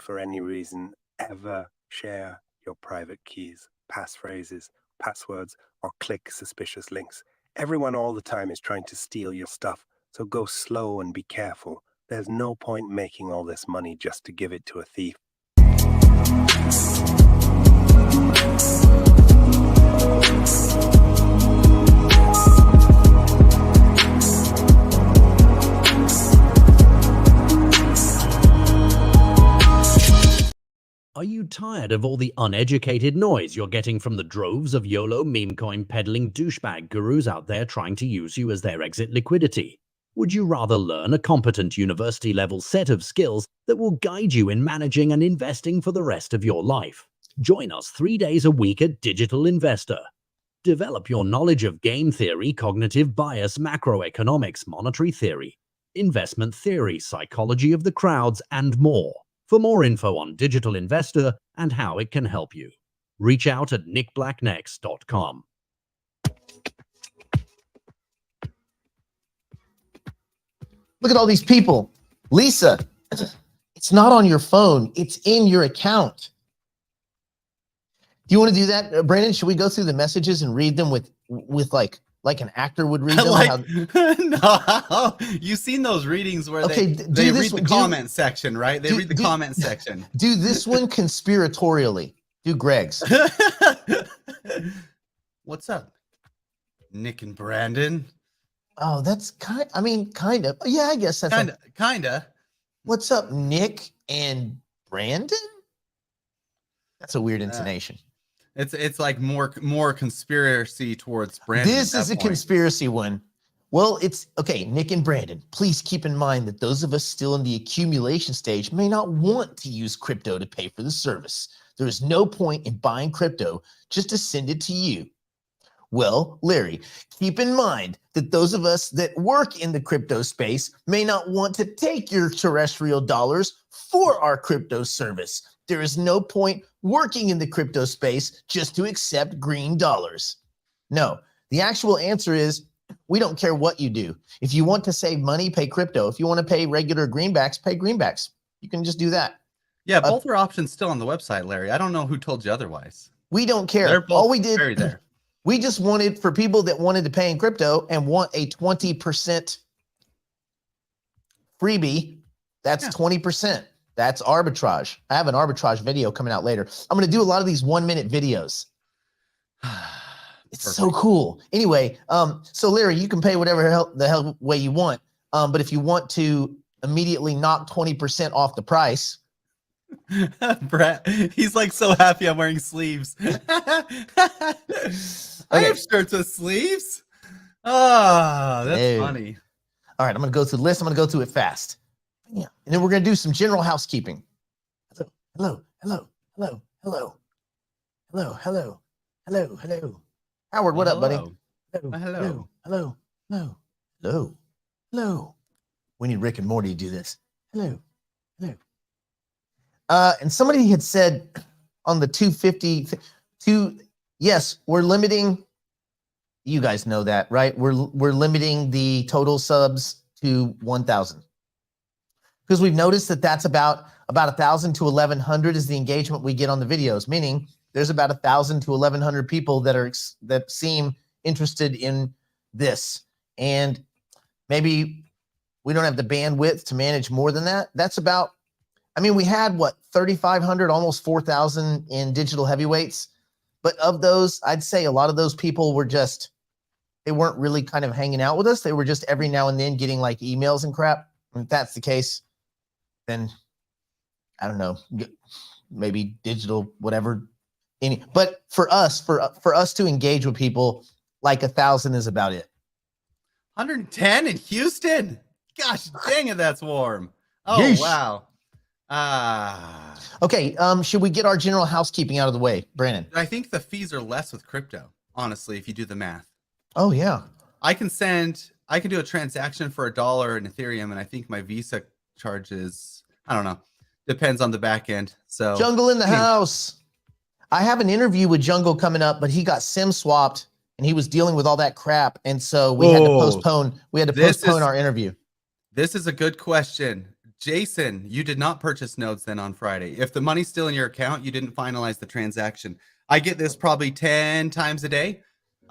for any reason, ever share your private keys, passphrases, passwords, or click suspicious links. Everyone all the time is trying to steal your stuff, so go slow and be careful. There's no point making all this money just to give it to a thief. Are you tired of all the uneducated noise you're getting from the droves of YOLO meme coin peddling douchebag gurus out there trying to use you as their exit liquidity? Would you rather learn a competent university-level set of skills that will guide you in managing and investing for the rest of your life? Join us 3 days a week at Digital Investor. Develop your knowledge of game theory, cognitive bias, macroeconomics, monetary theory, investment theory, psychology of the crowds, and more. For more info on Digital Investor and how it can help you, reach out at nickblacknext.com. Look at all these people. Lisa, it's not on your phone. It's in your account. Do you want to do that, Brandon? Should we go through the messages and read them with like an actor would read them? No, you've seen those readings where they read the comment section, right? They read the comment section. Do this one conspiratorially. Do Greg's. What's up, Nick and Brandon? Oh, that's kind of. Yeah, I guess that's kind of. What's up, Nick and Brandon? That's a weird intonation. It's like more conspiracy towards Brandon. This is a conspiracy one. Well, it's okay. Nick and Brandon, please keep in mind that those of us still in the accumulation stage may not want to use crypto to pay for the service. There is no point in buying crypto just to send it to you. Well, Larry, keep in mind that those of us that work in the crypto space may not want to take your terrestrial dollars for our crypto service. There is no point working in the crypto space just to accept green dollars. No, the actual answer is we don't care what you do. If you want to save money, pay crypto. If you want to pay regular greenbacks, pay greenbacks. You can just do that. Yeah, both are options still on the website, Larry. I don't know who told you otherwise. We don't care. They're both all we did, buried there. We just wanted for people that wanted to pay in crypto and want a 20% freebie. That's 20%. That's arbitrage. I have an arbitrage video coming out later. I'm going to do a lot of these 1-minute videos. It's so cool. Anyway, so Larry, you can pay whatever the hell way you want. But if you want to immediately knock 20% off the price. Brett, he's like so happy I'm wearing sleeves. I have shirts with sleeves. Oh, that's funny. All right, I'm going to go through the list. I'm going to go through it fast. Yeah. And then we're going to do some general housekeeping. Hello. Howard, what up, buddy? Hello. We need Rick and Morty to do this. Hello. And somebody had said on the 250, yes, we're limiting, you guys know that, right? We're limiting the total subs to 1,000. Because we've noticed that that's about 1,000 to 1,100 is the engagement we get on the videos, meaning there's about 1,000 to 1,100 people that seem interested in this. And maybe we don't have the bandwidth to manage more than that. That's about, we had what, 3,500, almost 4,000 in digital heavyweights. But of those, I'd say a lot of those people were they weren't really kind of hanging out with us. They were just every now and then getting like emails and crap. And if that's the case, then I don't know, maybe digital, whatever. But for us to engage with people, like 1,000 is about it. 110 in Houston? Gosh dang it, that's warm. Oh, Yeesh. Wow. Okay, should we get our general housekeeping out of the way, Brandon? I think the fees are less with crypto, honestly, if you do the math. Oh, yeah. I can do a transaction for $1 in Ethereum, and I think my Visa charges, I don't know, depends on the back end. So Jungle in the house. I have an interview with Jungle coming up, but he got SIM swapped and he was dealing with all that crap. And so we had to postpone our interview. This is a good question. Jason, you did not purchase nodes then on Friday. If the money's still in your account, you didn't finalize the transaction. I get this probably 10 times a day.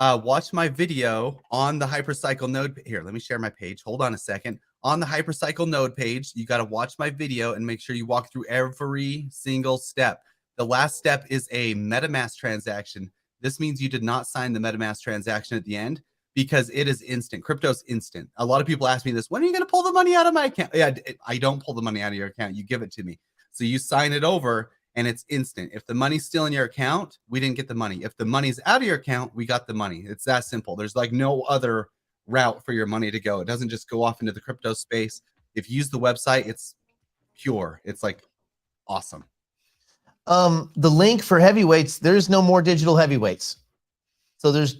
Watch my video on the Hypercycle node. Here, let me share my page. Hold on a second. On the Hypercycle node page, you got to watch my video and make sure you walk through every single step. The last step is a MetaMask transaction. This means you did not sign the MetaMask transaction at the end, because it is instant. Crypto's instant. A lot of people ask me this, when are you going to pull the money out of my account? Yeah, I don't pull the money out of your account. You give it to me. So you sign it over and it's instant. If the money's still in your account, we didn't get the money. If the money's out of your account, we got the money. It's that simple. There's like no other route for your money to go. It doesn't just go off into the crypto space. If you use the website, it's pure. It's like awesome. The link for heavyweights, there's no more digital heavyweights. So there's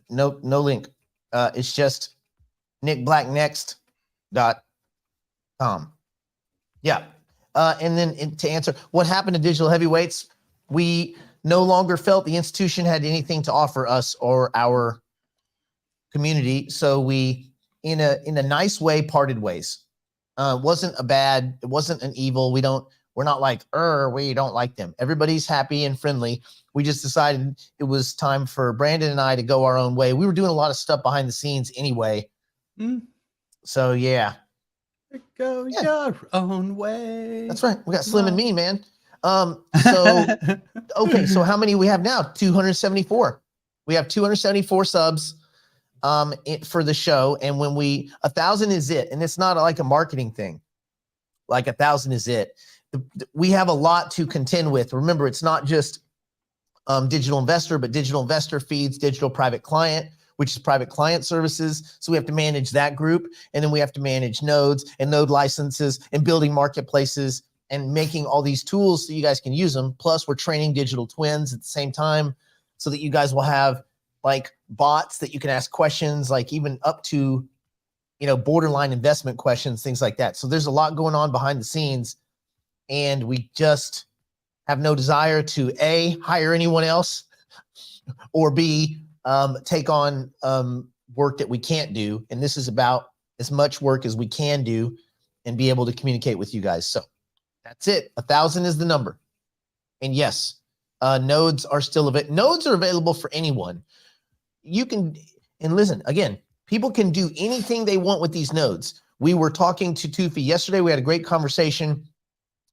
no link. It's just nickblacknext.com. Yeah. And then to answer what happened to digital heavyweights, we no longer felt the institution had anything to offer us or our community. So we, in a nice way, parted ways. It wasn't an evil. We're not like, we don't like them. Everybody's happy and friendly. We just decided it was time for Brandon and I to go our own way. We were doing a lot of stuff behind the scenes anyway. So yeah. Go your own way. That's right. We got Slim and me, man. So okay, so how many we have now? 274. We have 274 subs for the show. And when 1,000 is it. And it's not like a marketing thing. Like 1,000 is it. We have a lot to contend with. Remember, it's not just digital investor, but digital investor feeds digital private client, which is private client services. So we have to manage that group. And then we have to manage nodes and node licenses and building marketplaces and making all these tools so you guys can use them. Plus, we're training digital twins at the same time so that you guys will have like bots that you can ask questions, like even up to, borderline investment questions, things like that. So there's a lot going on behind the scenes. And we just have no desire to A, hire anyone else, or B, take on work that we can't do. And this is about as much work as we can do and be able to communicate with you guys. So that's it. 1,000 is the number. And yes, nodes are still available. Nodes are available for anyone. You can, and listen, again, people can do anything they want with these nodes. We were talking to Tufi yesterday. We had a great conversation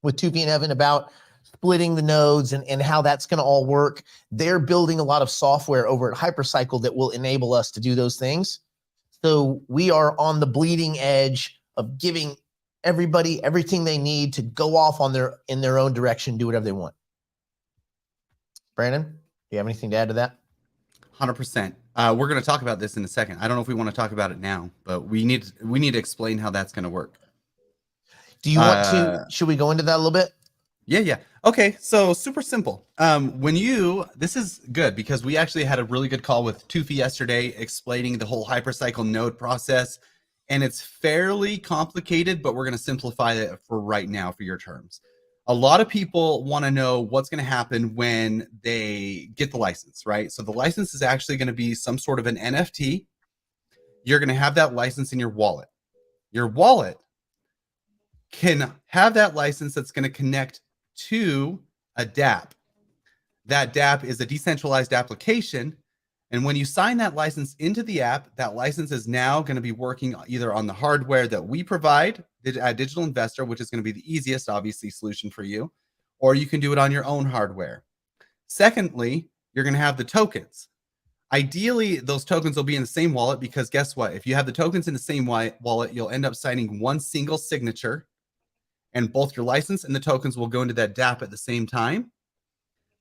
with Tufi and Evan about splitting the nodes and how that's going to all work. They're building a lot of software over at Hypercycle that will enable us to do those things. So we are on the bleeding edge of giving everybody everything they need to go off in their own direction, do whatever they want. Brandon, do you have anything to add to that? 100%. We're going to talk about this in a second. I don't know if we want to talk about it now, but we need to explain how that's going to work. Do you want to, should we go into that a little bit? Yeah. Okay. So super simple. This is good because we actually had a really good call with Tufi yesterday explaining the whole Hypercycle node process, and it's fairly complicated, but we're going to simplify it for right now for your terms. A lot of people want to know what's going to happen when they get the license, right? So the license is actually going to be some sort of an NFT. You're going to have that license in your wallet. Your wallet can have that license that's going to connect to a dApp. That dApp is a decentralized application. And when you sign that license into the app, that license is now going to be working either on the hardware that we provide at Digital Investor, which is going to be the easiest, obviously, solution for you, or you can do it on your own hardware. Secondly, you're going to have the tokens. Ideally, those tokens will be in the same wallet because guess what? If you have the tokens in the same wallet, you'll end up signing one single signature, and both your license and the tokens will go into that dApp at the same time.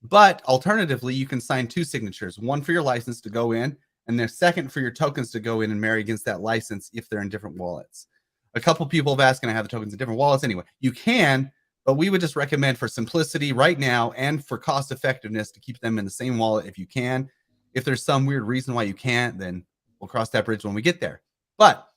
But alternatively, you can sign two signatures, one for your license to go in, and the second for your tokens to go in and marry against that license if they're in different wallets. A couple people have asked, can I have the tokens in different wallets? Anyway, you can, but we would just recommend for simplicity right now and for cost effectiveness to keep them in the same wallet if you can. If there's some weird reason why you can't, then we'll cross that bridge when we get there. But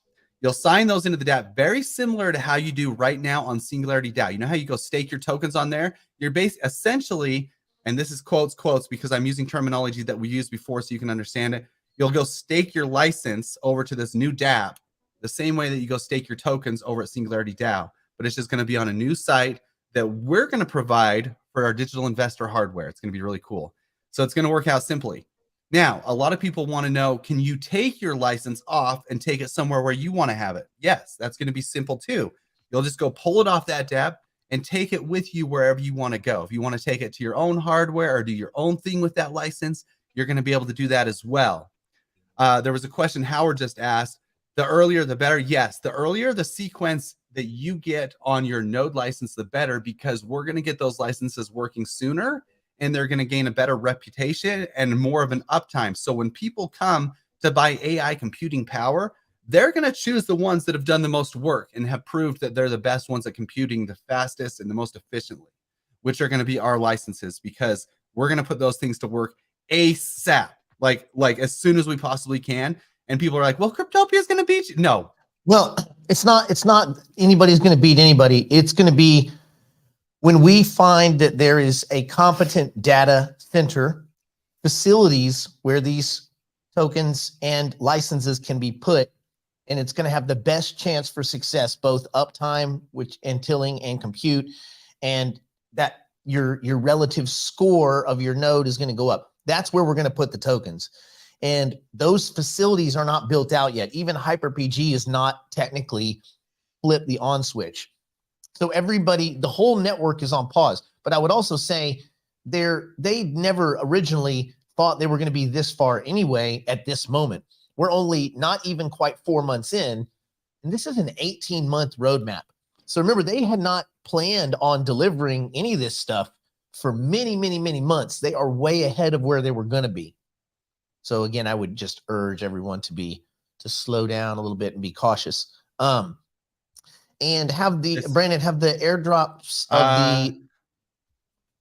you'll sign those into the dApp very similar to how you do right now on Singularity DAO. You know how you go stake your tokens on there? You're essentially, and this is quotes because I'm using terminology that we used before so you can understand it. You'll go stake your license over to this new dApp the same way that you go stake your tokens over at Singularity DAO, but it's just going to be on a new site that we're going to provide for our digital investor hardware. It's going to be really cool. So it's going to work out simply. Now, a lot of people want to know, can you take your license off and take it somewhere where you want to have it? Yes, that's going to be simple too. You'll just go pull it off that DApp and take it with you wherever you want to go. If you want to take it to your own hardware or do your own thing with that license, you're going to be able to do that as well. There was a question Howard just asked, the earlier the better. Yes, the earlier the sequence that you get on your node license, the better, because we're going to get those licenses working sooner and they're going to gain a better reputation and more of an uptime. So when people come to buy AI computing power, they're going to choose the ones that have done the most work and have proved that they're the best ones at computing the fastest and the most efficiently, which are going to be our licenses, because we're going to put those things to work ASAP, like as soon as we possibly can. And people are like, well, Cryptopia is going to beat you. No. Well, it's not anybody's going to beat anybody. It's going to be when we find that there is a competent data center, facilities where these tokens and licenses can be put, and it's going to have the best chance for success, both uptime, and tilling and compute, and that your relative score of your node is going to go up. That's where we're going to put the tokens. And those facilities are not built out yet. Even HyperPG is not technically flipped the on switch. So everybody, the whole network is on pause. But I would also say they never originally thought they were going to be this far anyway at this moment. We're only not even quite 4 months in, and this is an 18-month roadmap. So remember, they had not planned on delivering any of this stuff for many, many, many months. They are way ahead of where they were going to be. So again, I would just urge everyone to slow down a little bit and be cautious. And have Brandon have the airdrops of the.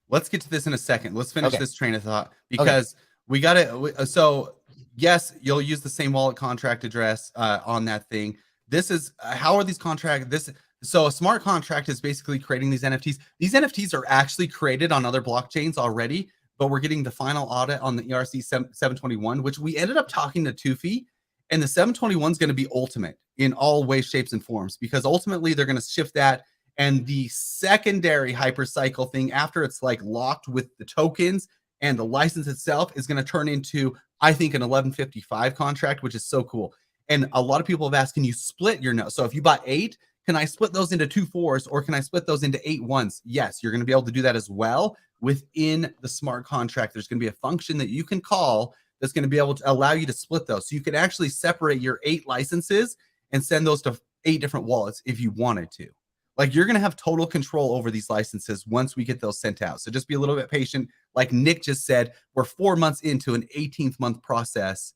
Let's get to this in a second. Let's finish Okay. this train of thought, because we got it. So yes, you'll use the same wallet contract address on that thing. This is how are these contracts? So a smart contract is basically creating these NFTs. These NFTs are actually created on other blockchains already, but we're getting the final audit on the ERC 721, which we ended up talking to Tufi, and the 721 is going to be ultimate in all ways, shapes, and forms, because ultimately they're going to shift that. And the secondary hypercycle thing, after it's like locked with the tokens and the license itself, is going to turn into, I think, an 1155 contract, which is so cool. And a lot of people have asked, can you split your node? So if you bought 8, can I split those into 2 4s, or can I split those into 8 1s? Yes, you're going to be able to do that as well. Within the smart contract, there's going to be a function that you can call that's going to be able to allow you to split those. So you can actually separate your 8 licenses and send those to 8 different wallets if you wanted to. Like, you're going to have total control over these licenses once we get those sent out. So just be a little bit patient. Like Nick just said, we're 4 months into an 18th month process,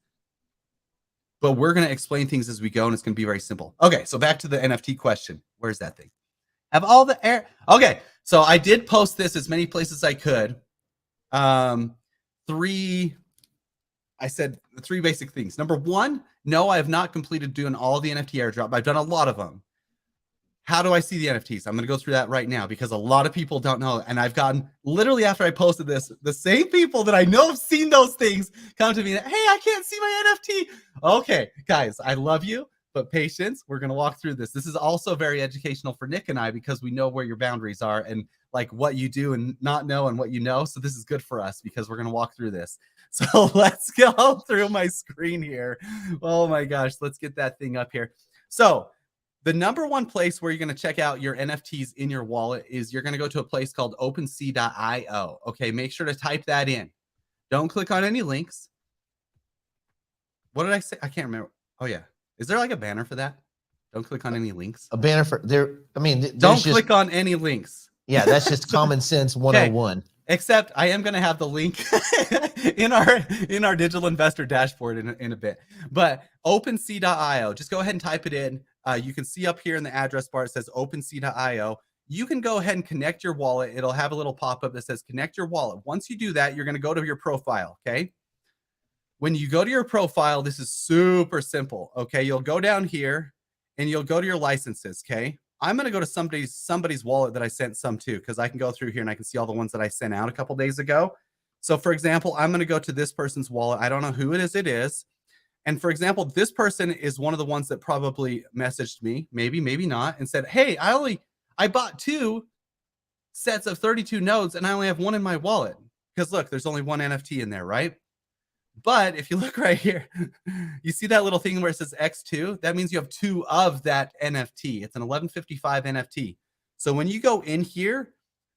but we're going to explain things as we go, and it's going to be very simple. Okay, so back to the NFT question. Where's that thing? Have all the air. Okay, so I did post this as many places as I could. I said 3 basic things. Number 1, no, I have not completed doing all the NFT airdrop. I've done a lot of them. How do I see the NFTs? I'm going to go through that right now, because a lot of people don't know. And I've gotten, literally after I posted this, the same people that I know have seen those things come to me and, hey, I can't see my NFT. Okay, guys, I love you, but patience. We're going to walk through this. This is also very educational for Nick and I, because we know where your boundaries are and like what you do and not know and what you know. So this is good for us, because we're going to walk through this. So let's go through my screen here. Oh my gosh, let's get that thing up here. So the number 1 place where you're going to check out your NFTs in your wallet is you're going to go to a place called OpenSea.io. Okay, make sure to type that in. Don't click on any links. What did I say? I can't remember. Oh yeah. Is there like a banner for that? Don't click on any links. A banner for there. I mean, don't click on any links. Yeah, that's just common sense 101. Okay. Except I am going to have the link in our digital investor dashboard in a bit. But OpenSea.io, just go ahead and type it in. You can see up here in the address bar, it says OpenSea.io. You can go ahead and connect your wallet. It'll have a little pop-up that says connect your wallet. Once you do that, you're going to go to your profile, okay? When you go to your profile, this is super simple, okay? You'll go down here and you'll go to your licenses, okay? I'm going to go to somebody's wallet that I sent some to, because I can go through here and I can see all the ones that I sent out a couple days ago. So for example, I'm going to go to this person's wallet. I don't know who it is. And for example, this person is one of the ones that probably messaged me, maybe not, and said, hey, I bought 2 sets of 32 nodes and I only have 1 in my wallet. Because look, there's only 1 NFT in there, right? But if you look right here, you see that little thing where it says X2? That means you have 2 of that NFT. It's an 1155 NFT. So when you go in here,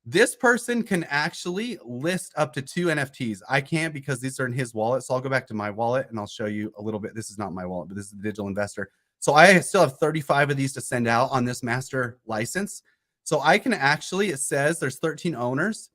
this person can actually list up to 2 NFTs. I can't because these are in his wallet. So I'll go back to my wallet and I'll show you a little bit. This is not my wallet, but this is the digital investor. So I still have 35 of these to send out on this master license. So I can actually, it says there's 13 owners.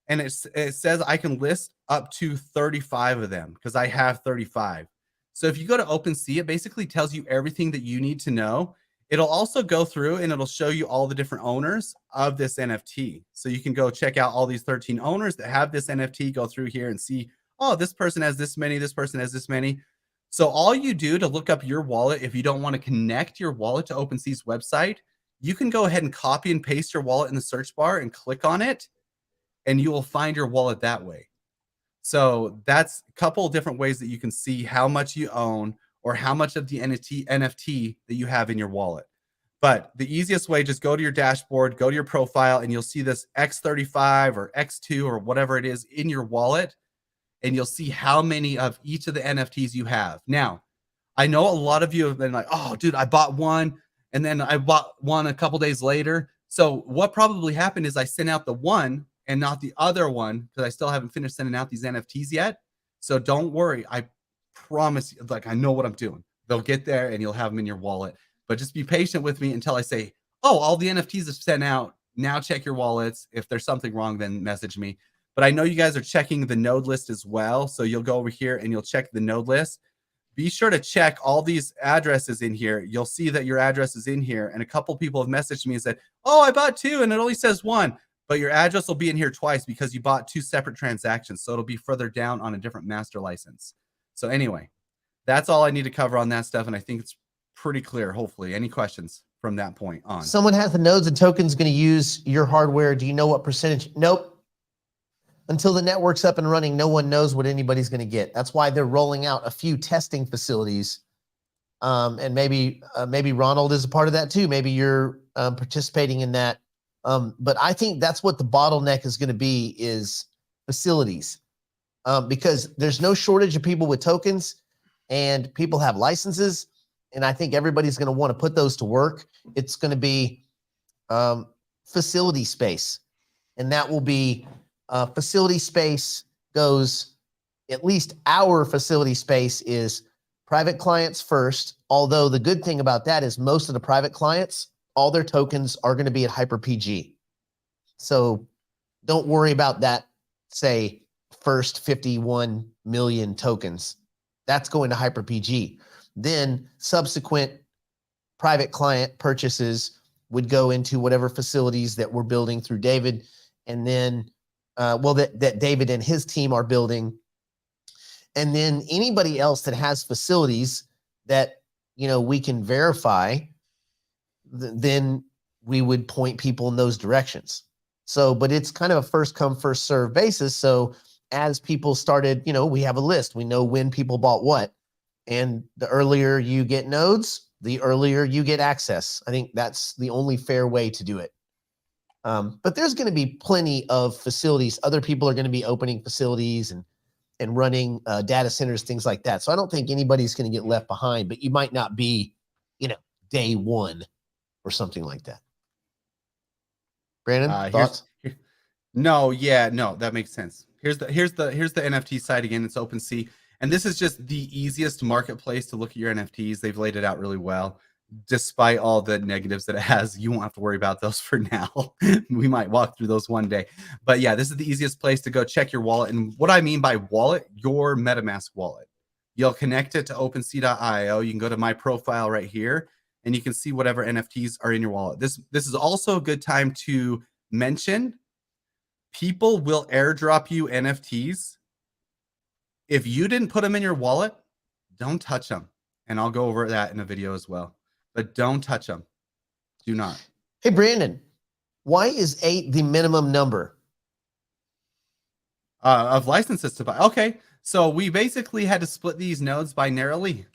And it says I can list up to 35 of them because I have 35. So if you go to OpenSea, it basically tells you everything that you need to know. It'll also go through and it'll show you all the different owners of this NFT. So you can go check out all these 13 owners that have this NFT, go through here and see, oh, this person has this many, this person has this many. So all you do to look up your wallet, if you don't want to connect your wallet to OpenSea's website, you can go ahead and copy and paste your wallet in the search bar and click on it, and you will find your wallet that way. So that's a couple of different ways that you can see how much you own or how much of the NFT that you have in your wallet. But the easiest way, just go to your dashboard, go to your profile, and you'll see this X35 or X2 or whatever it is in your wallet, and you'll see how many of each of the NFTs you have. Now, I know a lot of you have been like, oh, dude, I bought one, and then I bought one a couple days later. So what probably happened is I sent out the one and not the other one because I still haven't finished sending out these NFTs yet. So don't worry. I promise you, like, I know what I'm doing. They'll get there and you'll have them in your wallet. But just be patient with me until I say, oh, all the NFTs are sent out. Now check your wallets. If there's something wrong, then message me. But I know you guys are checking the node list as well. So you'll go over here and you'll check the node list. Be sure to check all these addresses in here. You'll see that your address is in here. And a couple people have messaged me and said, oh, I bought 2 and it only says 1. But your address will be in here twice because you bought 2 separate transactions. So it'll be further down on a different master license. So anyway, that's all I need to cover on that stuff. And I think it's pretty clear, hopefully. Any questions from that point on? Someone has the nodes and tokens going to use your hardware. Do you know what percentage? Nope. Until the network's up and running, no one knows what anybody's going to get. That's why they're rolling out a few testing facilities. And maybe Ronald is a part of that too. Maybe you're participating in that. But I think that's what the bottleneck is going to be, is facilities, because there's no shortage of people with tokens and people have licenses. And I think everybody's going to want to put those to work. It's going to be facility space. And that will be facility space goes, at least our facility space is private clients first. Although the good thing about that is most of the private clients, all their tokens are going to be at HyperPG. So don't worry about that, say, first 51 million tokens. That's going to HyperPG. Then subsequent private client purchases would go into whatever facilities that we're building through David. And then, that David and his team are building. And then anybody else that has facilities that, we can verify, then we would point people in those directions. So, but it's kind of a first come, first serve basis. So as people started, we have a list, we know when people bought what, and the earlier you get nodes, the earlier you get access. I think that's the only fair way to do it. But there's going to be plenty of facilities. Other people are going to be opening facilities and running data centers, things like that. So I don't think anybody's going to get left behind, but you might not be, day one or something like that. Brandon, thoughts? No, that makes sense. Here's the NFT site again. It's OpenSea, and this is just the easiest marketplace to look at your NFTs. They've laid it out really well. Despite all the negatives that it has, you won't have to worry about those for now. We might walk through those one day. But yeah, this is the easiest place to go check your wallet. And what I mean by wallet, your MetaMask wallet. You'll connect it to OpenSea.io. You can go to my profile right here, and you can see whatever NFTs are in your wallet. This is also a good time to mention people will airdrop you NFTs. If you didn't put them in your wallet, don't touch them. And I'll go over that in a video as well. But don't touch them. Do not. Hey, Brandon, why is 8 the minimum number? Of licenses to buy. Okay. So we basically had to split these nodes binarily,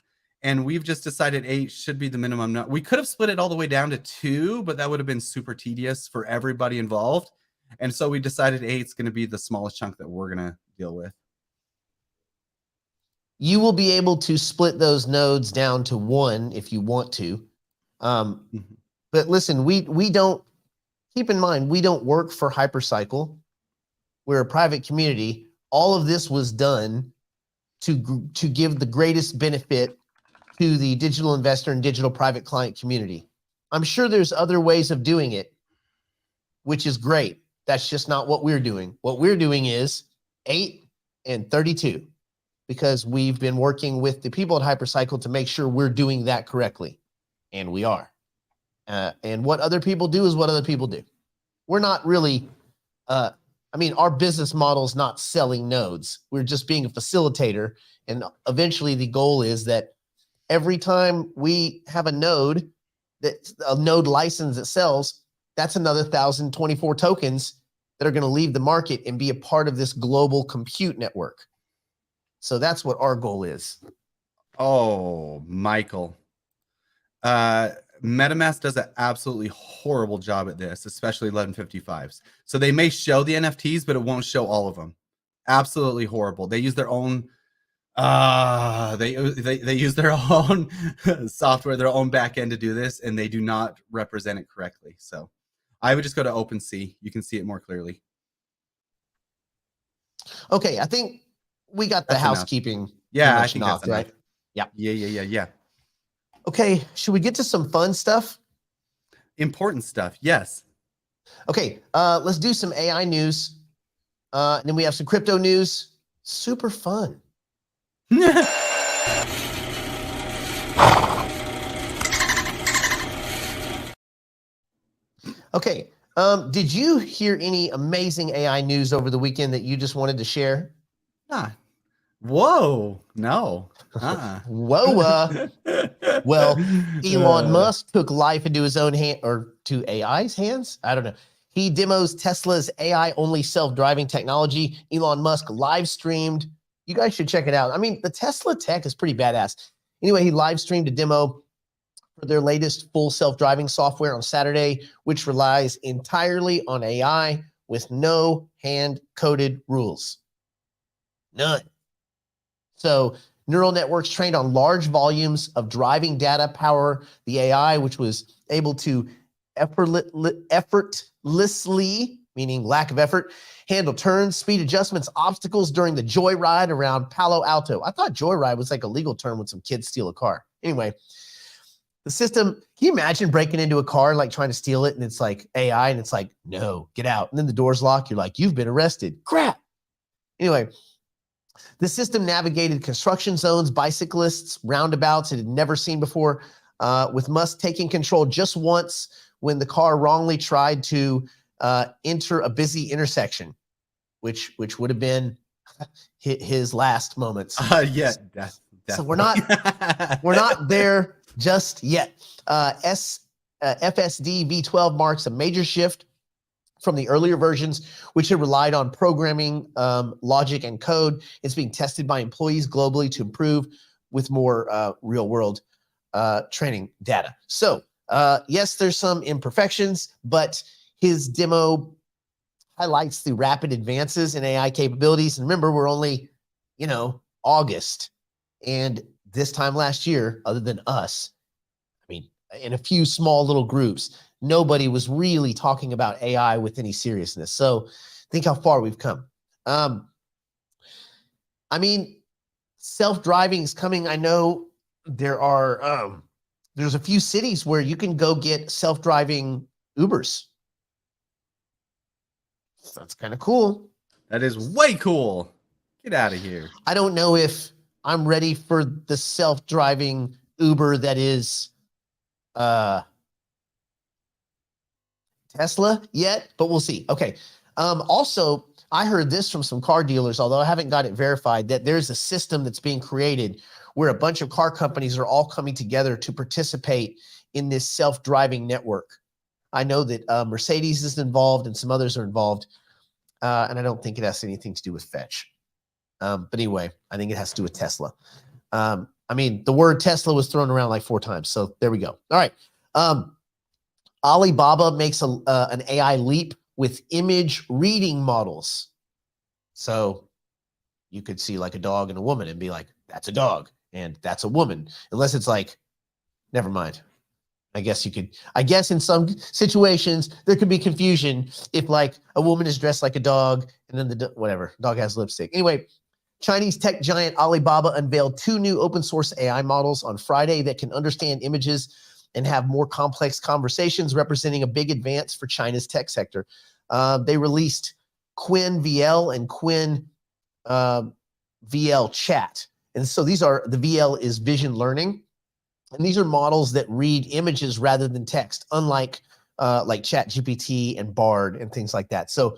and we've just decided 8 should be the minimum node. We could have split it all the way down to 2, but that would have been super tedious for everybody involved. And so we decided 8 is going to be the smallest chunk that we're going to deal with. You will be able to split those nodes down to 1 if you want to. But listen, we don't, keep in mind, we don't work for Hypercycle. We're a private community. All of this was done to give the greatest benefit to the digital investor and digital private client community. I'm sure there's other ways of doing it, which is great. That's just not what we're doing. What we're doing is 8 and 32, because we've been working with the people at Hypercycle to make sure we're doing that correctly. And we are. And what other people do is what other people do. We're not really, I mean, our business model is not selling nodes. We're just being a facilitator. And eventually the goal is that every time we have a node license that sells, that's another 1,024 tokens that are going to leave the market and be a part of this global compute network. So that's what our goal is. Oh, Michael. MetaMask does an absolutely horrible job at this, especially 1155s. So they may show the NFTs, but it won't show all of them. Absolutely horrible. They use their own they use their own software, their own backend to do this, and they do not represent it correctly. So I would just go to OpenSea. You can see it more clearly. Okay, I think we got the That's housekeeping. enough. Yeah, I think knocked, that's enough. right? Yeah. Yeah. Okay, should we get to some fun stuff? Important stuff, yes. Okay, let's do some AI news. And then we have some crypto news. Super fun. Okay, did you hear any amazing AI news over the weekend that you just wanted to share? Whoa, no. Whoa. Well, Elon Musk took life into his own hand, or to AI's hands? I don't know. He demos Tesla's AI-only self-driving technology. Elon Musk live streamed. You guys should check it out. I mean, the Tesla tech is pretty badass. Anyway, he live streamed a demo for their latest full self-driving software on Saturday, which relies entirely on AI with no hand-coded rules. None. So neural networks trained on large volumes of driving data power the AI, which was able to effortlessly, meaning lack of effort, handle turns, speed adjustments, obstacles during the joyride around Palo Alto. I thought joyride was like a legal term when some kids steal a car. Anyway, the system, can you imagine breaking into a car, like trying to steal it, and it's like AI, and it's like, no, get out. And then the door's locked. You're like, you've been arrested. Crap. Anyway, the system navigated construction zones, bicyclists, roundabouts it had never seen before, with Musk taking control just once when the car wrongly tried to enter a busy intersection, which would have been his last moments. Yeah. So we're not there just yet. FSD V12 marks a major shift from the earlier versions, which had relied on programming, logic, and code. It's being tested by employees globally to improve with more real-world training data. So yes, there's some imperfections, but his demo highlights the rapid advances in AI capabilities. And remember, we're only, August. And this time last year, other than us, I mean, in a few small little groups, nobody was really talking about AI with any seriousness. So think how far we've come. I mean, self-driving is coming. I know there are, there's a few cities where you can go get self-driving Ubers. So that's kind of cool. That is way cool. Get out of here. I don't know if I'm ready for the self-driving Uber that is Tesla yet, but we'll see. Okay. Also, I heard this from some car dealers, although I haven't got it verified, that there's a system that's being created where a bunch of car companies are all coming together to participate in this self-driving network. I know that Mercedes is involved and some others are involved, and I don't think it has anything to do with Fetch. But anyway, I think it has to do with Tesla. I mean, the word Tesla was thrown around like 4 times. So there we go. All right. Alibaba makes an AI leap with image reading models. So you could see like a dog and a woman and be like, that's a dog and that's a woman. Unless it's like, never mind. I guess in some situations there could be confusion if like a woman is dressed like a dog and then whatever, dog has lipstick. Anyway, Chinese tech giant Alibaba unveiled 2 new open source AI models on Friday that can understand images and have more complex conversations, representing a big advance for China's tech sector. They released Quinn VL and Quinn VL Chat. And so the VL is vision learning. And these are models that read images rather than text, unlike like ChatGPT and Bard and things like that. So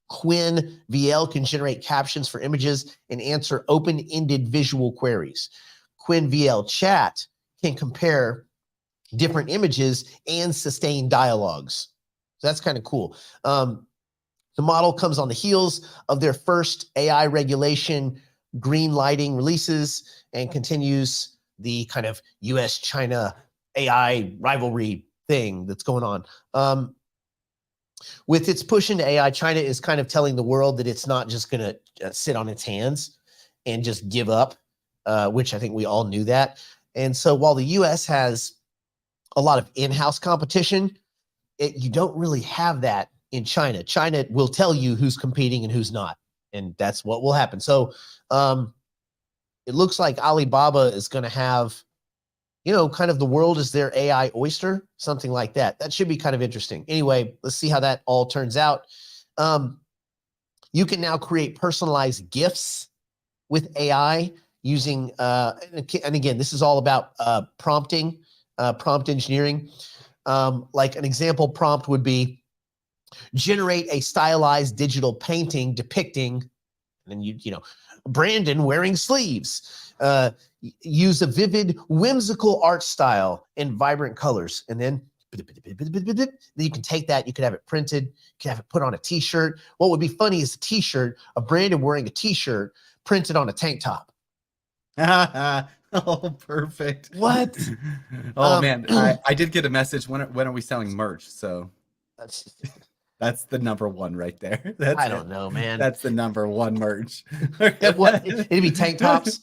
Quinn VL can generate captions for images and answer open-ended visual queries. Quinn VL Chat can compare different images and sustain dialogues. So that's kind of cool. The model comes on the heels of their first AI regulation green lighting releases and continues the kind of US-China AI rivalry thing that's going on. With its push into AI, China is kind of telling the world that it's not just going to sit on its hands and just give up, which I think we all knew that. And so while the US has a lot of in-house competition, you don't really have that in China. China will tell you who's competing and who's not, and that's what will happen. So it looks like Alibaba is going to have, kind of the world is their AI oyster, something like that. That should be kind of interesting. Anyway, let's see how that all turns out. You can now create personalized GIFs with AI using, and again, this is all about prompting, prompt engineering. Like an example prompt would be, generate a stylized digital painting depicting, and then Brandon wearing sleeves. Use a vivid, whimsical art style in vibrant colors. And then you can take that, you can have it printed, you can have it put on a t-shirt. What would be funny is a t-shirt of Brandon wearing a t-shirt printed on a tank top. Oh, perfect. What? Oh man, I did get a message. When are we selling merch? So that's the number one right there. I don't know, man. That's the number one merch. What? It'd be tank tops,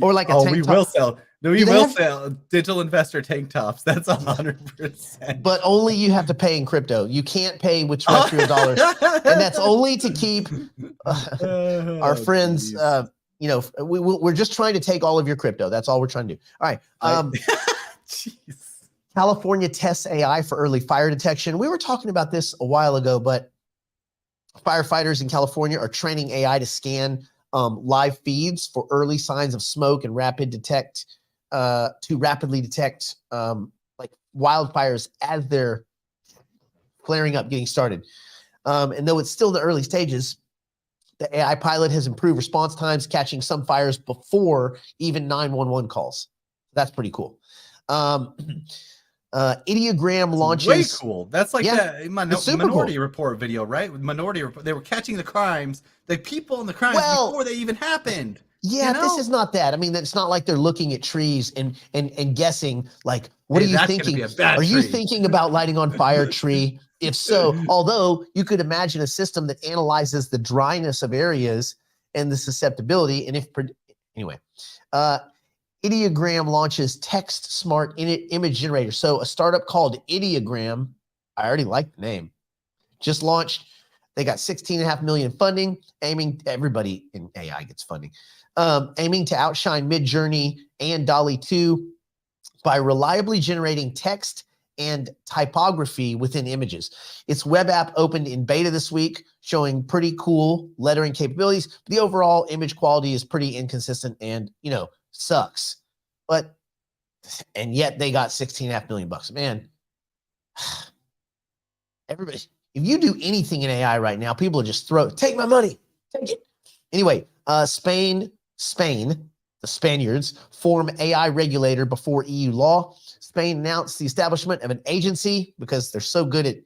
or like a tank top. We will sell. No, we will sell digital investor tank tops. That's 100%. But only you have to pay in crypto. You can't pay with terrestrial dollars, and that's only to keep our friends. We're just trying to take all of your crypto. That's all we're trying to do. All right. Jeez. California tests AI for early fire detection. We were talking about this a while ago, but firefighters in California are training AI to scan live feeds for early signs of smoke and rapidly detect like wildfires as they're flaring up, getting started. And though it's still the early stages, the AI pilot has improved response times, catching some fires before even 911 calls. That's pretty cool. Ideogram launches. Way cool. That's like the Minority cool. Report video, right? With Minority Report, they were catching the crimes, the people in the crimes before they even happened. Yeah, this is not that. I mean, it's not like they're looking at trees and guessing like, what are you thinking? Are you thinking about lighting on fire tree? If so, although you could imagine a system that analyzes the dryness of areas and the susceptibility. And anyway, Ideogram launches text smart image generator. So a startup called Ideogram, I already like the name, just launched. They got 16.5 million funding, everybody in AI gets funding, aiming to outshine Midjourney and DALL-E 2 by reliably generating text and typography within images. Its web app opened in beta this week, showing pretty cool lettering capabilities. But the overall image quality is pretty inconsistent and, sucks. And yet they got 16.5 million bucks. Man, everybody, if you do anything in AI right now, people will just take my money, take it. Anyway, Spain, the Spaniards form AI regulator before EU law. Spain announced the establishment of an agency because they're so good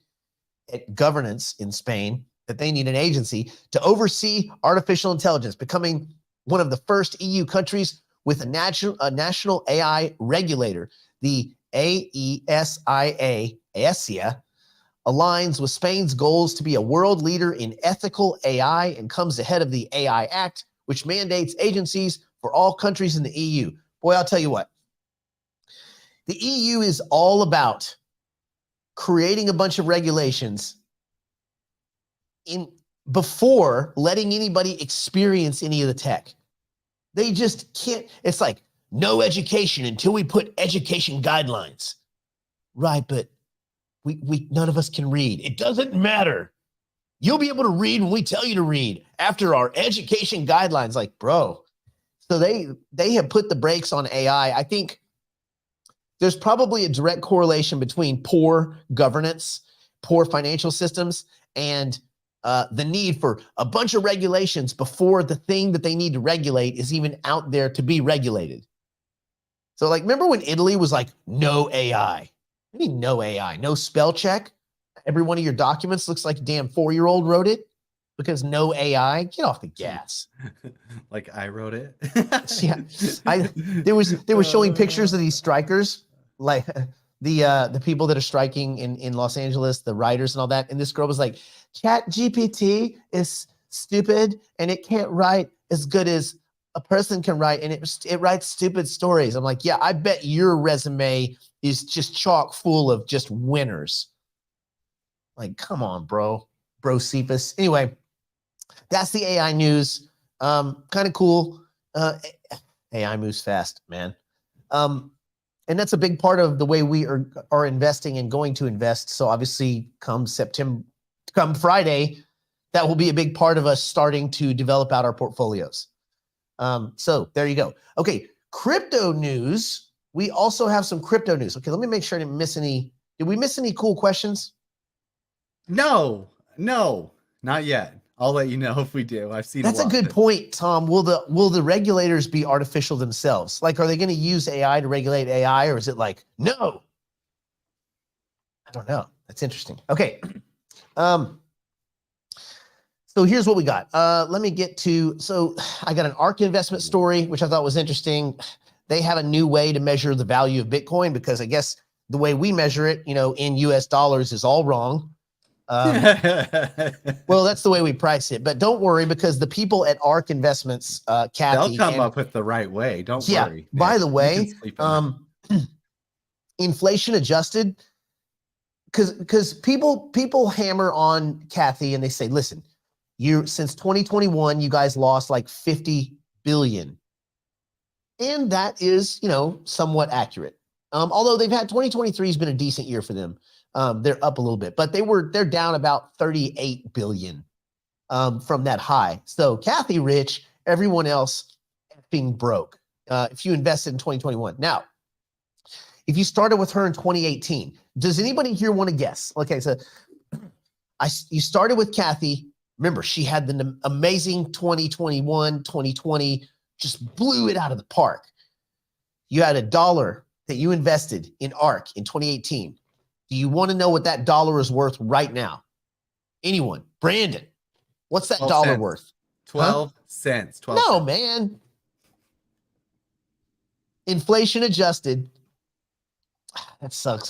at governance in Spain that they need an agency to oversee artificial intelligence, becoming one of the first EU countries with a national AI regulator. The AESIA aligns with Spain's goals to be a world leader in ethical AI and comes ahead of the AI Act, which mandates agencies for all countries in the EU. Boy, I'll tell you what, the EU is all about creating a bunch of regulations before letting anybody experience any of the tech. They just can't. It's like no education until we put education guidelines. Right, but we none of us can read. It doesn't matter. You'll be able to read when we tell you to read after our education guidelines. Like, bro. So they have put the brakes on AI. I think there's probably a direct correlation between poor governance, poor financial systems, and the need for a bunch of regulations before the thing that they need to regulate is even out there to be regulated. So like, remember when Italy was like, no AI? I mean, no AI, no spell check. Every one of your documents looks like a damn 4-year-old wrote it because no AI. Get off the gas. Like I wrote it. Yeah, they were showing pictures of these strikers, like the people that are striking in Los Angeles, the writers and all that. And this girl was like, Chat GPT is stupid and it can't write as good as a person can write, and it writes stupid stories. I'm like, yeah, I bet your resume is just chock full of just winners. Like, come on, bro Cephas. Anyway, that's the AI news. Kind of cool. AI moves fast, man. And that's a big part of the way we are investing and going to invest. So obviously come Friday, that will be a big part of us starting to develop out our portfolios. So there you go. Okay, crypto news. We also have some crypto news. Okay, let me make sure I didn't miss any. Did we miss any cool questions? No, not yet. I'll let you know if we do. I've seen That's a good point, Tom. Will the regulators be artificial themselves? Like, are they going to use AI to regulate AI, or is it like, no? I don't know. That's interesting. Okay. So here's what we got. Let me get to, so I got an ARK investment story, which I thought was interesting. They have a new way to measure the value of Bitcoin because I guess the way we measure it, in US dollars is all wrong. Well, that's the way we price it, but don't worry because the people at ARK Investments, Kathy, they'll come up with the right way. Don't worry. Nick. By the way, inflation adjusted, because people hammer on Kathy and they say, listen, since 2021, you guys lost like 50 billion. And that is, somewhat accurate. Although 2023 has been a decent year for them. They're up a little bit, but they're down about 38 billion from that high. So Kathy rich, everyone else being broke. If you invested in 2021. Now, if you started with her in 2018, does anybody here want to guess? Okay, so you started with Kathy. Remember, she had the amazing 2021, 2020, just blew it out of the park. You had $1 that you invested in ARK in 2018. Do you want to know what that dollar is worth right now? Anyone? Brandon, what's that dollar worth? 12 cents. 12 no, cents. Man. Inflation adjusted. That sucks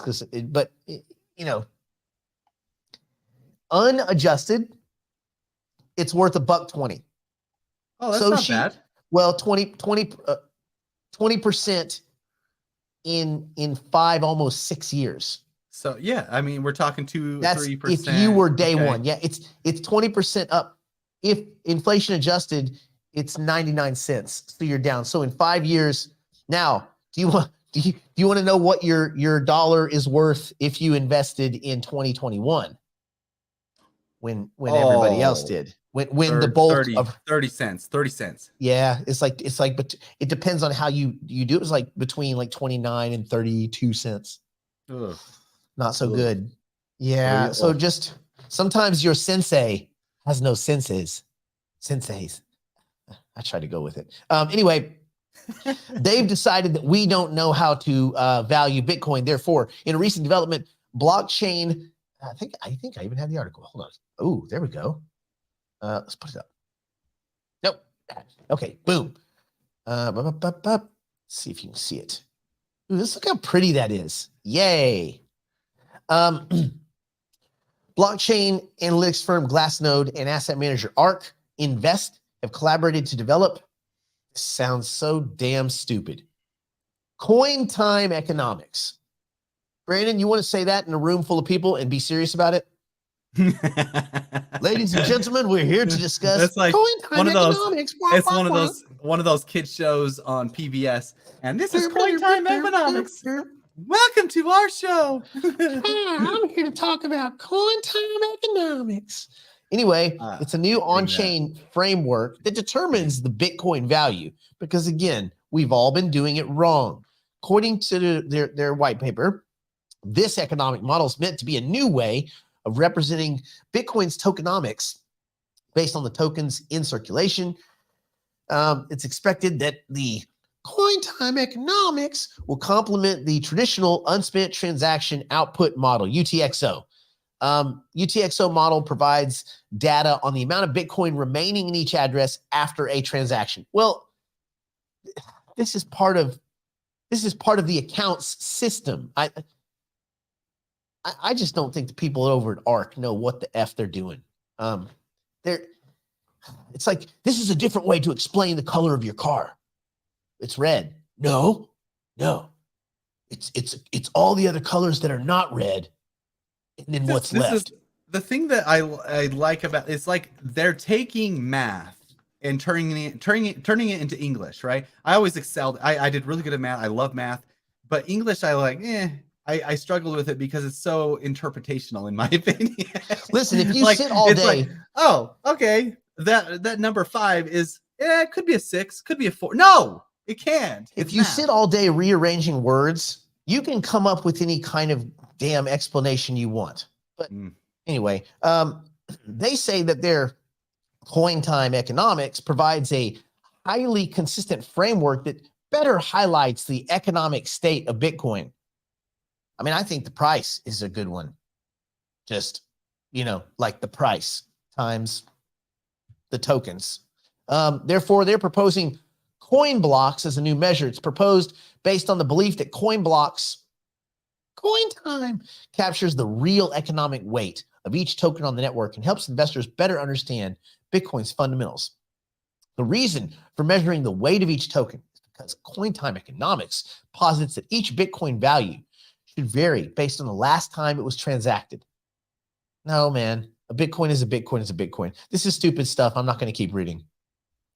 unadjusted, it's worth $1.20. Oh, that's not bad. Well, 20% in 5, almost 6 years. So yeah, I mean, we're talking 2-3%. If you were day one. Yeah, it's 20% up. If inflation adjusted, it's 99 cents. So you're down. So in 5 years, now, do you want to know what your dollar is worth if you invested in 2021? When everybody else did. When the bulk of 30 cents. Yeah, it's like, but it depends on how you do it. It's like between like 29 and 32 cents. Ugh. Not so good. Yeah. So just sometimes your sensei has no senses. Senseis. I tried to go with it. Anyway, they've decided that we don't know how to value Bitcoin. Therefore, in a recent development, blockchain, I think I even had the article. Hold on. Oh, there we go. Let's put it up. Nope. Okay, boom. See if you can see it. Ooh, look how pretty that is. Yay. Blockchain analytics firm Glassnode and asset manager ARK Invest have collaborated to develop. This sounds so damn stupid. Coin time economics. Brandon, you want to say that in a room full of people and be serious about it? Ladies and gentlemen, we're here to discuss It's like coin time one of those. economics. It's one of those kid shows on PBS, and this is coin time economics. Welcome to our show. I'm here to talk about coin time economics. Anyway, it's a new on-chain framework that determines the Bitcoin value because, again, we've all been doing it wrong. According to their white paper, this economic model is meant to be a new way of representing Bitcoin's tokenomics based on the tokens in circulation. It's expected that the coin time economics will complement the traditional unspent transaction output model, UTXO. UTXO model provides data on the amount of Bitcoin remaining in each address after a transaction. Well, this is part of the accounts system. I just don't think the people over at ARK know what the F they're doing. It's like, this is a different way to explain the color of your car. It's red. No. It's all the other colors that are not red. And then what's left? Is the thing that I like about it's like they're taking math and turning it into English, right? I always excelled. I did really good at math. I love math, but English I struggled with it because it's so interpretational, in my opinion. Listen, if you sit all day, like, oh, okay, that number 5 is it could be a 6, could be a 4. No, it can't. If you sit all day rearranging words, you can come up with any kind of damn explanation you want. But anyway, they say that their coin time economics provides a highly consistent framework that better highlights the economic state of Bitcoin. I mean, I think the price is a good one. Just, like the price times the tokens. Therefore, they're proposing coin blocks as a new measure. It's proposed based on the belief that coin time captures the real economic weight of each token on the network and helps investors better understand Bitcoin's fundamentals. The reason for measuring the weight of each token is because coin time economics posits that each Bitcoin value should vary based on the last time it was transacted. No, man, a Bitcoin is a Bitcoin is a Bitcoin. This is stupid stuff. I'm not going to keep reading.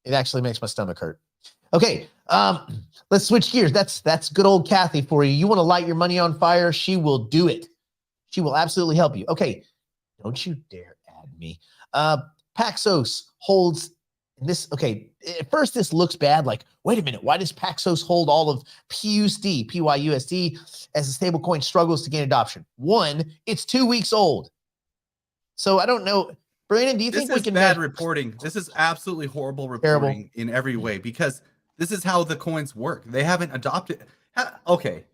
It actually makes my stomach hurt. Okay, let's switch gears. That's good old Kathy for you. You want to light your money on fire? She will do it. She will absolutely help you. Okay, don't you dare add me. Paxos holds this. Okay, at first this looks bad. Like, wait a minute, why does Paxos hold all of PYUSD as the stablecoin struggles to gain adoption? One, it's 2 weeks old. So I don't know. Brandon, do you think we can? This is bad reporting. This is absolutely horrible reporting in every way because this is how the coins work. They haven't adopted. Okay.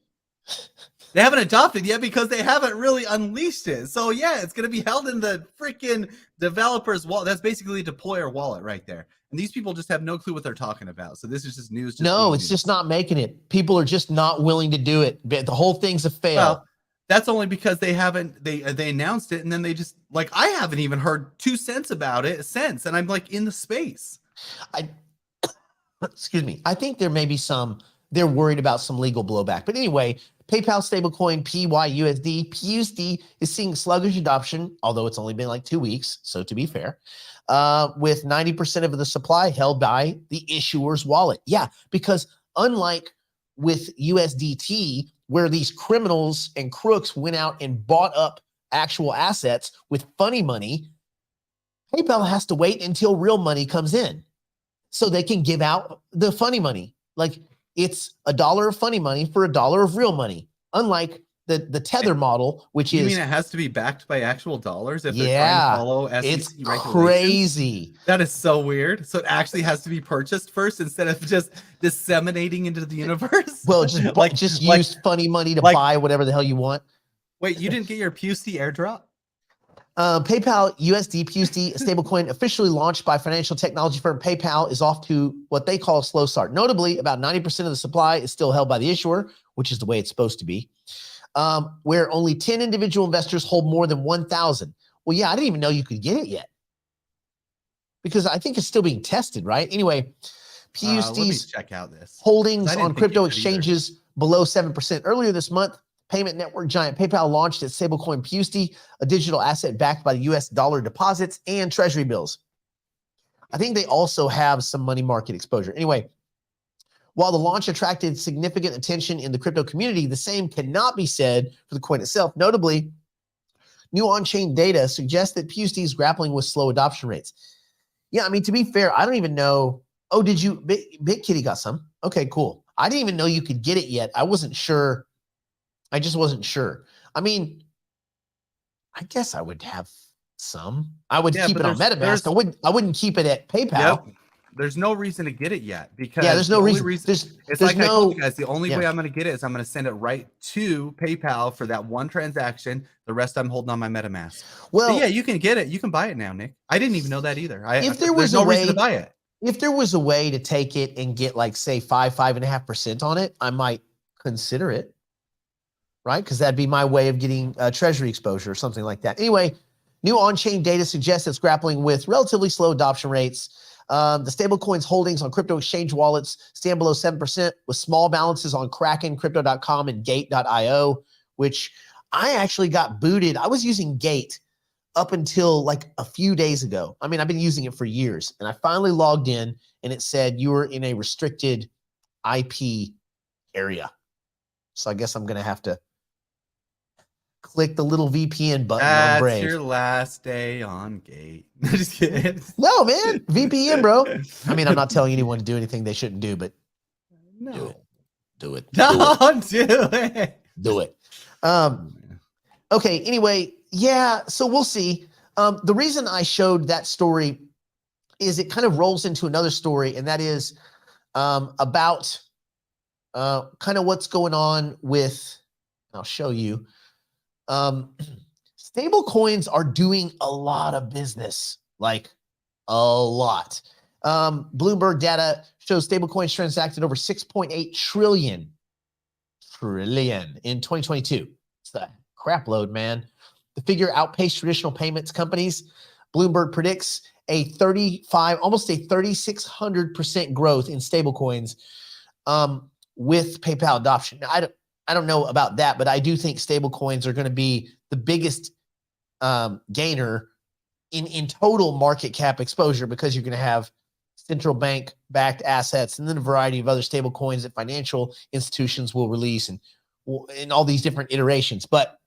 They haven't adopted yet because they haven't really unleashed it. So yeah, it's going to be held in the freaking developer's wallet. That's basically a deployer wallet right there. And these people just have no clue what they're talking about. So this is just news. No, it's just not making it. People are just not willing to do it. The whole thing's a fail. Well, that's only because they haven't, they announced it and then they just, like, I haven't even heard 2 cents about it since. And I'm like in the space. Excuse me. I think there may be they're worried about some legal blowback. But anyway, PayPal stablecoin PYUSD is seeing sluggish adoption, although it's only been like 2 weeks. So to be fair, with 90% of the supply held by the issuer's wallet. Yeah, because unlike with USDT, where these criminals and crooks went out and bought up actual assets with funny money, PayPal has to wait until real money comes in so they can give out the funny money. Like, it's $1 of funny money for $1 of real money. Unlike the Tether model, which you mean it has to be backed by actual dollars if they're trying to follow SEC it's regulations? Crazy. That is so weird. So it actually has to be purchased first instead of just disseminating into the universe. Well, just use funny money to buy whatever the hell you want. Wait, you didn't get your PUC airdrop? PayPal USD PUSD stablecoin officially launched by financial technology firm PayPal is off to what they call a slow start. Notably, about 90% of the supply is still held by the issuer, which is the way it's supposed to be, where only 10 individual investors hold more than 1,000. Well, yeah, I didn't even know you could get it yet because I think it's still being tested, right? Anyway, Let me PUSD's check out this. holdings 'Cause I didn't on think you crypto could either. exchanges below 7%. Earlier this month, payment network giant PayPal launched its stablecoin PUSD, a digital asset backed by the US dollar deposits and treasury bills. I think they also have some money market exposure. Anyway, while the launch attracted significant attention in the crypto community, the same cannot be said for the coin itself. Notably, new on-chain data suggests that PUSD is grappling with slow adoption rates. Yeah, I mean, to be fair, I don't even know. Oh, did you? Big Kitty got some. Okay, cool. I didn't even know you could get it yet. I wasn't sure. I just wasn't sure. I mean, I guess I would have some. I would keep it on MetaMask. I wouldn't keep it at PayPal. Yep. There's no reason to get it yet because Yeah, there's no the only reason. it's There's like I told no. you guys, the only way I'm going to get it is I'm going to send it right to PayPal for that one transaction. The rest I'm holding on my MetaMask. But Well, yeah, you can get it. You can buy it now, Nick. I didn't even know that either. If there was there's no a reason to way- buy it. if there was a way to take it and get like say 5.5% on it, I might consider it. Right? Because that'd be my way of getting treasury exposure or something like that. Anyway, new on-chain data suggests it's grappling with relatively slow adoption rates. The stablecoin's holdings on crypto exchange wallets stand below 7%, with small balances on Kraken, Crypto.com, and Gate.io, which I actually got booted. I was using Gate up until like a few days ago. I mean, I've been using it for years, and I finally logged in, and it said you were in a restricted IP area. So I guess I'm going to have to click the little VPN button on That's Brave. your last day on Gate. Just kidding. No, man, VPN, bro. I mean, I'm not telling anyone to do anything they shouldn't do, but No. do it. Do it. Don't do it. Do it. Okay, anyway, yeah, so we'll see. The reason I showed that story is it kind of rolls into another story, and that is about kind of what's going on with, I'll show you. Stable coins are doing a lot of business, like a lot. Bloomberg data shows stable coins transacted over 6.8 trillion in 2022. It's the crap load, man. The figure outpaced traditional payments companies. Bloomberg predicts almost a 3,600% growth in stablecoins with PayPal adoption. Now, I don't know about that, but I do think stablecoins are going to be the biggest gainer in total market cap exposure, because you're going to have central bank backed assets and then a variety of other stable coins that financial institutions will release and all these different iterations. But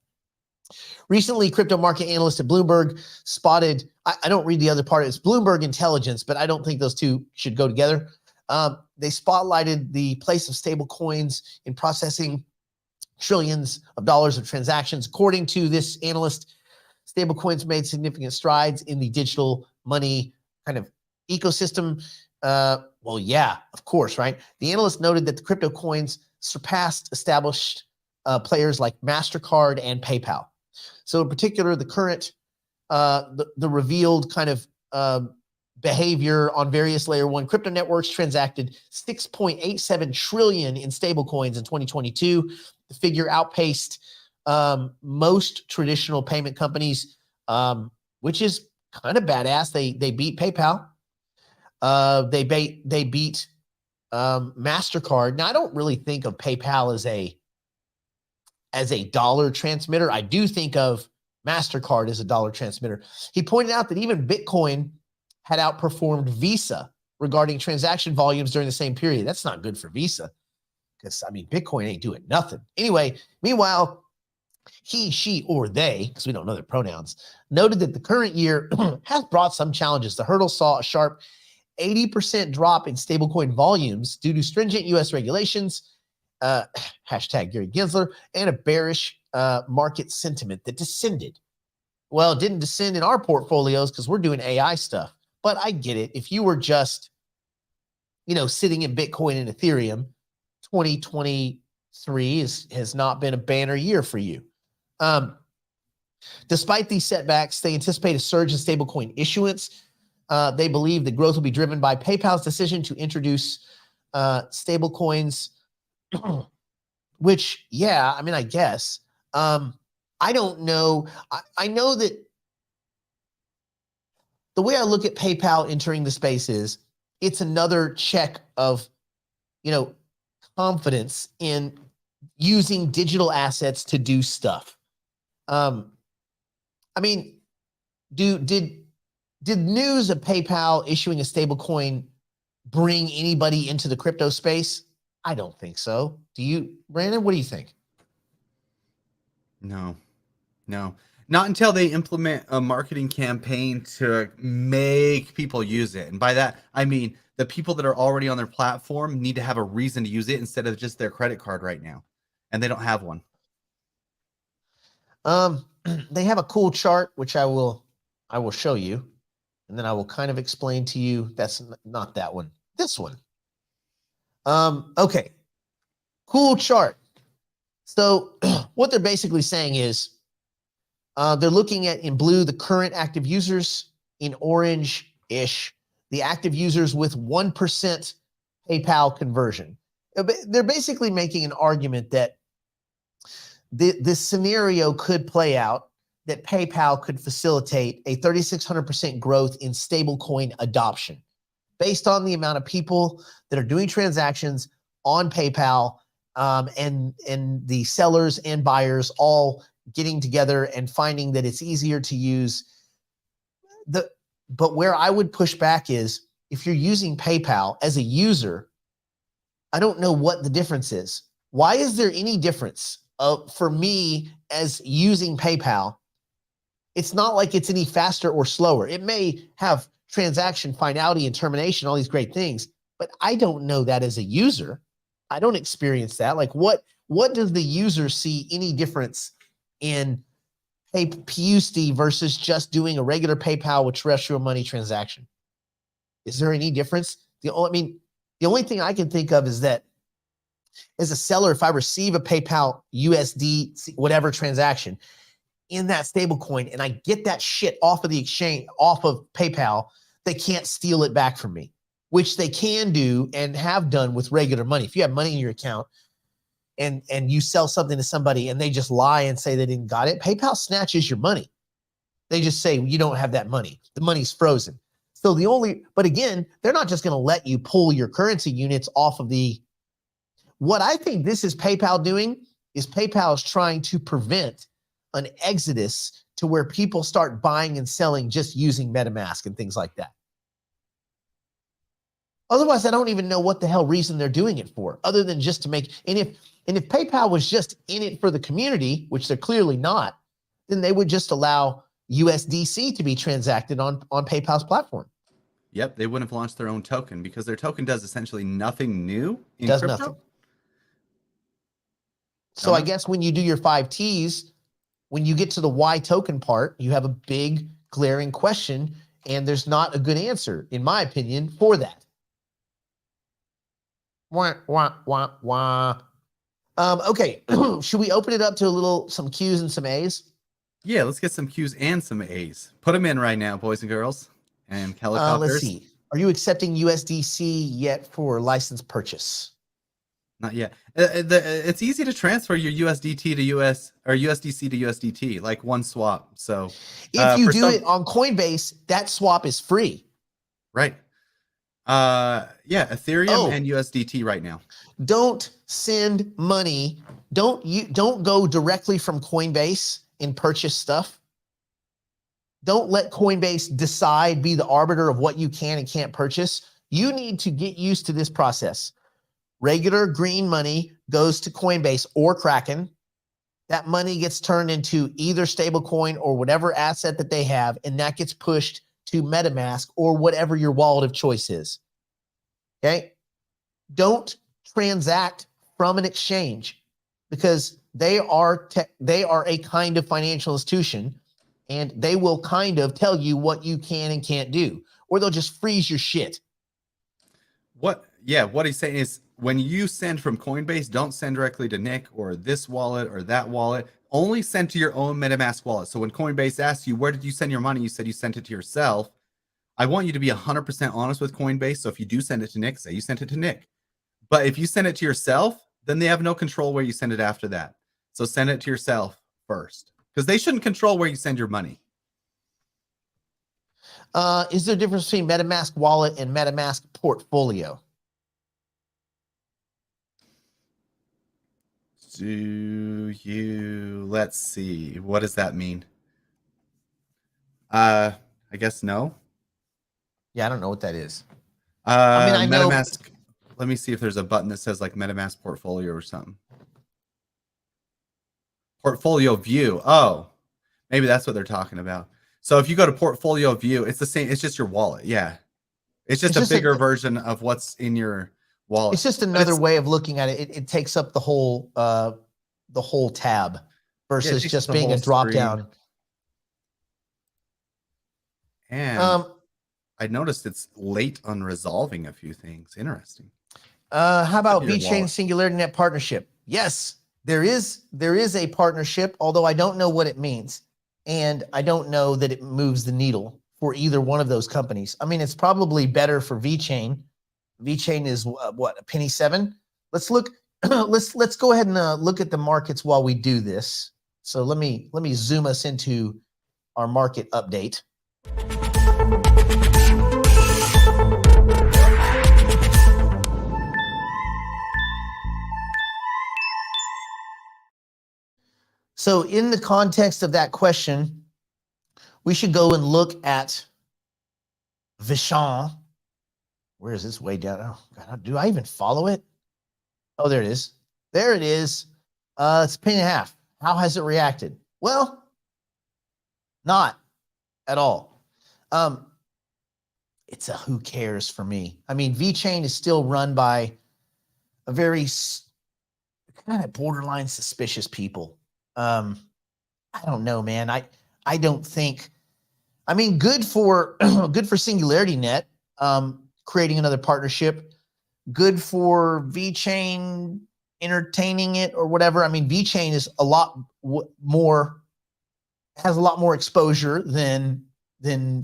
recently, crypto market analyst at Bloomberg spotted, I don't read the other part, it's Bloomberg Intelligence, but I don't think those two should go together. They spotlighted the place of stable coins in processing trillions of dollars of transactions. According to this analyst, stablecoins made significant strides in the digital money kind of ecosystem. Well, yeah, of course, right? The analyst noted that the crypto coins surpassed established players like MasterCard and PayPal. So in particular, the current, the revealed kind of behavior on various layer one crypto networks transacted 6.87 trillion in stablecoins in 2022. The figure outpaced most traditional payment companies, which is kind of badass. They beat PayPal. They beat MasterCard. Now, I don't really think of PayPal as a dollar transmitter. I do think of MasterCard as a dollar transmitter. He pointed out that even Bitcoin had outperformed Visa regarding transaction volumes during the same period. That's not good for Visa, because, I mean, Bitcoin ain't doing nothing. Anyway, meanwhile, he, she, or they, because we don't know their pronouns, noted that the current year has brought some challenges. The hurdle saw a sharp 80% drop in stablecoin volumes due to stringent U.S. regulations, hashtag Gary Gensler, and a bearish market sentiment that descended. Well, it didn't descend in our portfolios because we're doing AI stuff. But I get it. If you were just, sitting in Bitcoin and Ethereum, 2023 has not been a banner year for you. Despite these setbacks, they anticipate a surge in stablecoin issuance. They believe the growth will be driven by PayPal's decision to introduce stablecoins, which, yeah, I mean, I guess. I don't know. I know that the way I look at PayPal entering the space is it's another check of, confidence in using digital assets to do stuff. I mean, did news of PayPal issuing a stable coin bring anybody into the crypto space? I don't think so. Do you, Brandon? What do you think? No. Not until they implement a marketing campaign to make people use it. And by that, I mean the people that are already on their platform need to have a reason to use it instead of just their credit card right now. And they don't have one. They have a cool chart, which I will show you. And then I will kind of explain to you, that's not that one, this one. Okay, cool chart. So what they're basically saying is they're looking at, in blue, the current active users, in orange-ish, the active users with 1% PayPal conversion. They're basically making an argument that this scenario could play out, that PayPal could facilitate a 3,600% growth in stablecoin adoption based on the amount of people that are doing transactions on PayPal, and the sellers and buyers all getting together and finding that it's easier to use. But where I would push back is, if you're using PayPal as a user, I don't know what the difference is. Why is there any difference for me as using PayPal? It's not like it's any faster or slower. It may have transaction finality and termination, all these great things, but I don't know that as a user. I don't experience that. Like, what does the user see any difference in PUSD versus just doing a regular PayPal with terrestrial money transaction? Is there any difference? The only thing I can think of is that as a seller, if I receive a PayPal USD, whatever transaction in that stable coin, and I get that shit off of the exchange, off of PayPal, they can't steal it back from me, which they can do and have done with regular money. If you have money in your account and you sell something to somebody and they just lie and say they didn't got it, PayPal snatches your money. They just say, you don't have that money. The money's frozen. So but again, they're not just going to let you pull your currency units off of what I think this is PayPal doing is PayPal is trying to prevent an exodus to where people start buying and selling just using MetaMask and things like that. Otherwise, I don't even know what the hell reason they're doing it for, other than just to make, and if PayPal was just in it for the community, which they're clearly not, then they would just allow USDC to be transacted on PayPal's platform. Yep, they wouldn't have launched their own token because their token does essentially nothing new in Does crypto. nothing. So I guess when you do your 5 Ts, when you get to the Y token part, you have a big glaring question, and there's not a good answer, in my opinion, for that. Wah, wah, wah, wah. Okay, should we open it up to some Qs and some As? Yeah, let's get some Qs and some As. Put them in right now, boys and girls. And helicopters. Let's see. Are you accepting USDC yet for license purchase? Not yet. It's easy to transfer your USDT to US or USDC to USDT, like one swap. So if you do it on Coinbase, that swap is free. Right. Yeah, Ethereum and USDT right now. Don't send money. Don't go directly from Coinbase and purchase stuff. Don't let Coinbase be the arbiter of what you can and can't purchase. You need to get used to this process. Regular green money goes to Coinbase or Kraken. That money gets turned into either stablecoin or whatever asset that they have, and that gets pushed to MetaMask or whatever your wallet of choice is. Okay? Don't transact from an exchange, because they are a kind of financial institution, and they will kind of tell you what you can and can't do, or they'll just freeze your shit. What he's saying is, when you send from Coinbase, don't send directly to Nick or this wallet or that wallet. only sent to your own MetaMask wallet. So when Coinbase asks you, where did you send your money? You said you sent it to yourself. I want you to be 100% honest with Coinbase. So if you do send it to Nick, say you sent it to Nick. But if you send it to yourself, then they have no control where you send it after that. So send it to yourself first, because they shouldn't control where you send your money. Is there a difference between MetaMask wallet and MetaMask portfolio? Let's see. What does that mean? I guess no. Yeah, I don't know what that is. I know. MetaMask. Let me see if there's a button that says like MetaMask portfolio or something. Portfolio view. Oh, maybe that's what they're talking about. So if you go to portfolio view, it's the same. It's just your wallet. Yeah. It's just a bigger version of what's in your wallet. It's just another way of looking at it. It takes up the whole tab versus just being a drop down. And I noticed it's late on resolving a few things. Interesting. How about VeChain Singularity Net partnership? Yes, there is a partnership, although I don't know what it means. And I don't know that it moves the needle for either one of those companies. I mean, it's probably better for VeChain. VeChain is what, a penny 7? Let's look. let's go ahead and look at the markets while we do this. So let me zoom us into our market update. So in the context of that question, we should go and look at VeChain. Where is this? Way down? Oh, God, do I even follow it? Oh, there it is. There it is. It's a penny and a half. How has it reacted? Well, not at all. It's a who cares for me. I mean, VeChain is still run by a very kind of borderline suspicious people. I don't know, man. I don't think. I mean, good for good for Singularity Net, creating another partnership. Good for VeChain entertaining it or whatever. I mean, VeChain is a lot more, has a lot more exposure than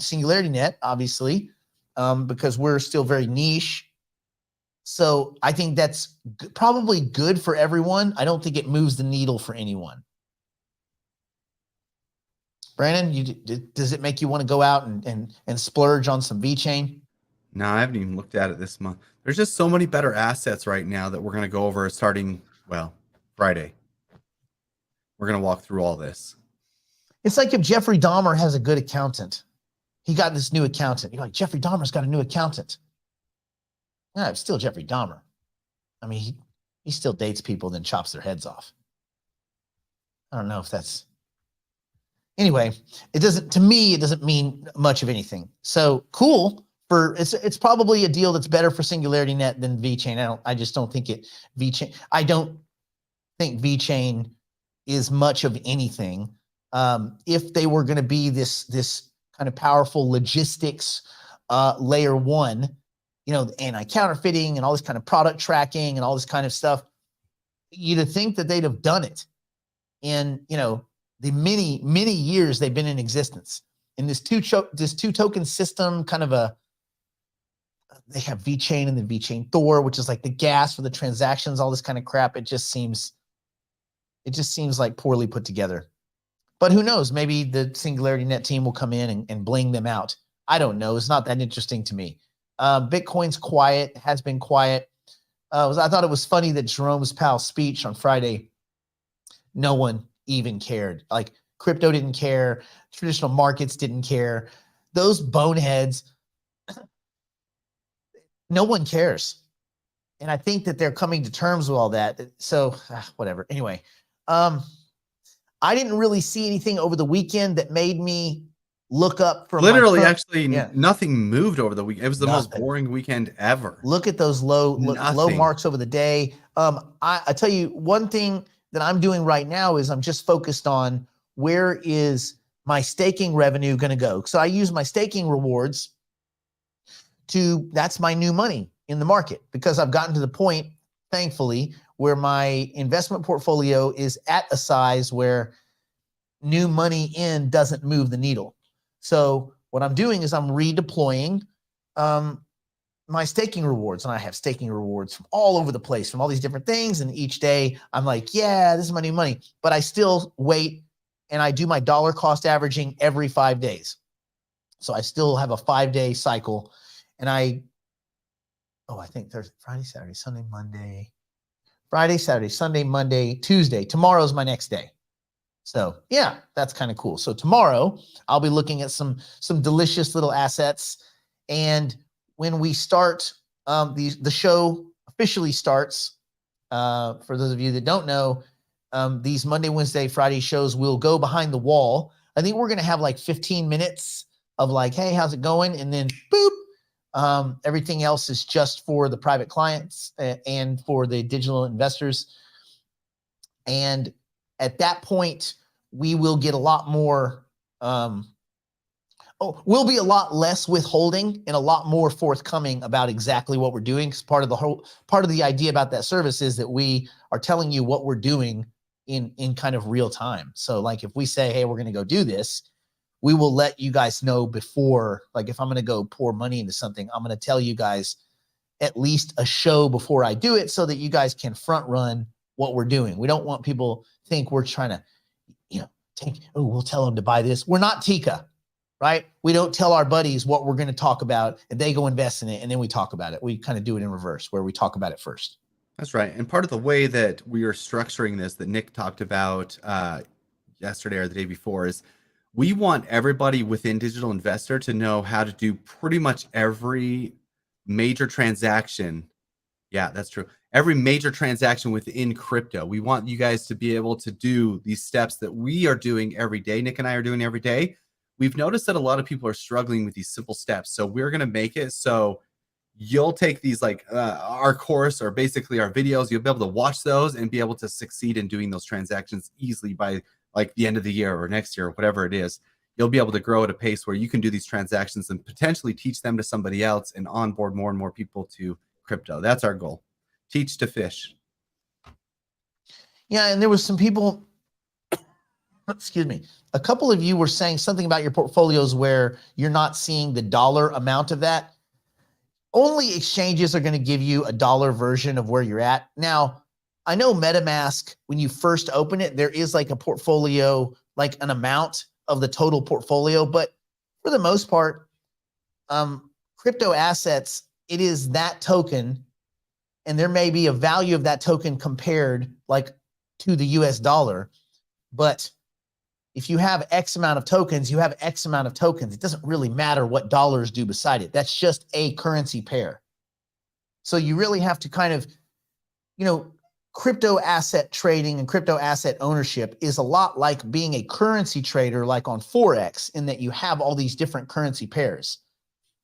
Singularity Net, obviously, because we're still very niche. So I think that's probably good for everyone. I don't think it moves the needle for anyone. Brandon, does it make you want to go out and splurge on some VeChain? No, I haven't even looked at it this month. There's just so many better assets right now that we're going to go over starting, well, Friday. We're going to walk through all this. It's like if Jeffrey Dahmer has a good accountant. He got this new accountant. You're like, Jeffrey Dahmer's got a new accountant. No, it's still Jeffrey Dahmer. I mean, he still dates people, then chops their heads off. I don't know if that's... Anyway, it doesn't, to me, it doesn't mean much of anything. So cool for, it's probably a deal that's better for Singularity Net than VeChain. I just don't think VeChain, I don't think VeChain is much of anything. If they were going to be this kind of powerful logistics layer 1, you know, anti-counterfeiting and all this kind of product tracking and all this kind of stuff, you'd think that they'd have done it in, you know, the many years they've been in existence. In this two token system, kind of they have VeChain and then VeChain Thor, which is like the gas for the transactions, all this kind of crap. It just seems like poorly put together. But who knows? Maybe the Singularity Net team will come in and bling them out. I don't know. It's not that interesting to me. Bitcoin's quiet, has been quiet. I thought it was funny that Jerome Powell's speech on Friday, no one even cared. Like crypto didn't care, traditional markets didn't care. Those boneheads, no one cares. And I think that they're coming to terms with all that. So whatever. Anyway, I didn't really see anything over the weekend that made me look up for literally nothing moved over the weekend. It was the most boring weekend ever. Look at those low marks over the day. I tell you one thing that I'm doing right now is I'm just focused on where is my staking revenue going to go. So I use my staking rewards that's my new money in the market, because I've gotten to the point, thankfully, where my investment portfolio is at a size where new money in doesn't move the needle. So what I'm doing is I'm redeploying my staking rewards, and I have staking rewards from all over the place, from all these different things. And each day I'm like, yeah, this is my new money, but I still wait and I do my dollar cost averaging every 5 days. So I still have a 5-day cycle, and I think Thursday, Friday, Saturday, Sunday, Monday, Friday, Saturday, Sunday, Monday, Tuesday. Tomorrow's my next day. So yeah, that's kind of cool. So tomorrow I'll be looking at some delicious little assets. And when we start, the show officially starts, for those of you that don't know, these Monday, Wednesday, Friday shows will go behind the wall. I think we're going to have like 15 minutes of like, hey, how's it going? And then boop, everything else is just for the private clients and for the digital investors. And at that point, we will get a lot more, we'll be a lot less withholding and a lot more forthcoming about exactly what we're doing. Because part of the idea about that service is that we are telling you what we're doing in kind of real time. So like if we say, hey, we're going to go do this, we will let you guys know before. Like if I'm going to go pour money into something, I'm going to tell you guys at least a show before I do it, so that you guys can front run what we're doing. We don't want people think we're trying to, we'll tell them to buy this. We're not Tika, right? We don't tell our buddies what we're going to talk about and they go invest in it and then we talk about it. We kind of do it in reverse, where we talk about it first. That's right. And part of the way that we are structuring this, that Nick talked about yesterday or the day before, is we want everybody within Digital Investor to know how to do pretty much every major transaction. Yeah, that's true. Every major transaction within crypto. We want you guys to be able to do these steps that we are doing every day. Nick and I are doing every day. We've noticed that a lot of people are struggling with these simple steps. So we're going to make it so you'll take these, like our course or basically our videos, you'll be able to watch those and be able to succeed in doing those transactions easily by like the end of the year or next year, whatever it is. You'll be able to grow at a pace where you can do these transactions and potentially teach them to somebody else and onboard more and more people to crypto. That's our goal. Teach to fish. Yeah, and there was some people, excuse me, a couple of you were saying something about your portfolios where you're not seeing the dollar amount of that. Only exchanges are going to give you a dollar version of where you're at. Now, I know MetaMask, when you first open it, there is like a portfolio, like an amount of the total portfolio. But for the most part, crypto assets, it is that token, and there may be a value of that token compared like to the US dollar. But if you have X amount of tokens, you have X amount of tokens. It doesn't really matter what dollars do beside it. That's just a currency pair. So you really have to kind of, crypto asset trading and crypto asset ownership is a lot like being a currency trader, like on Forex, in that you have all these different currency pairs,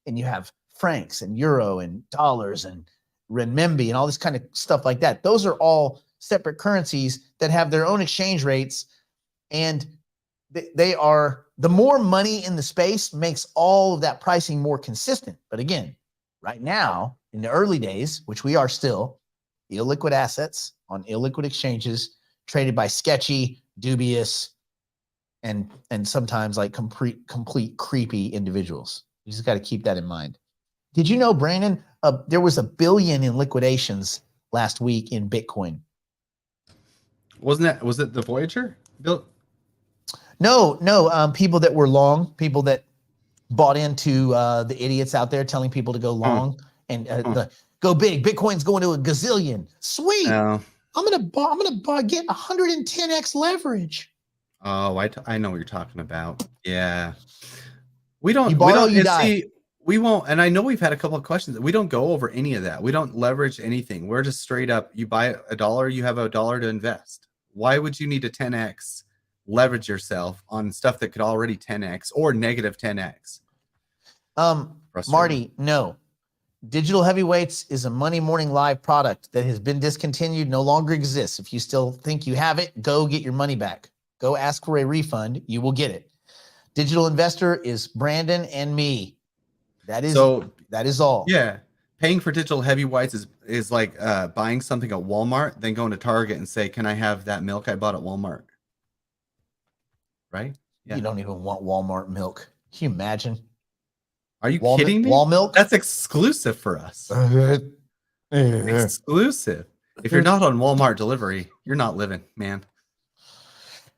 and you have francs and euro and dollars and renminbi and all this kind of stuff like that. Those are all separate currencies that have their own exchange rates, and they are, the more money in the space makes all of that pricing more consistent. But again, right now in the early days, which we are still, illiquid assets on illiquid exchanges traded by sketchy, dubious, and sometimes like complete creepy individuals. You just got to keep that in mind. Did you know, Brandon, there was $1 billion in liquidations last week in Bitcoin? Was it the Voyager? Bill? No, people that were long, people that bought into the idiots out there telling people to go long and go big. Bitcoin's going to a gazillion. Sweet. I'm gonna get 110x leverage. Oh, I know what you're talking about. Yeah, we don't. You borrow, we don't. you die. See, we won't. And I know we've had a couple of questions. We don't go over any of that. We don't leverage anything. We're just straight up. You buy $1, you have $1 to invest. Why would you need to 10x leverage yourself on stuff that could already 10x or negative 10x? Marty, no. Digital Heavyweights is a Monday Morning Live product that has been discontinued, no longer exists. If you still think you have it, go get your money back. Go ask for a refund. You will get it. Digital Investor is Brandon and me. That is all. Yeah. Paying for digital heavyweights is like buying something at Walmart, then going to Target and say, "Can I have that milk I bought at Walmart?" Right? Yeah. You don't even want Walmart milk. Can you imagine? Are you kidding me? Wall milk? That's exclusive for us. Exclusive. If you're not on Walmart delivery, you're not living, man.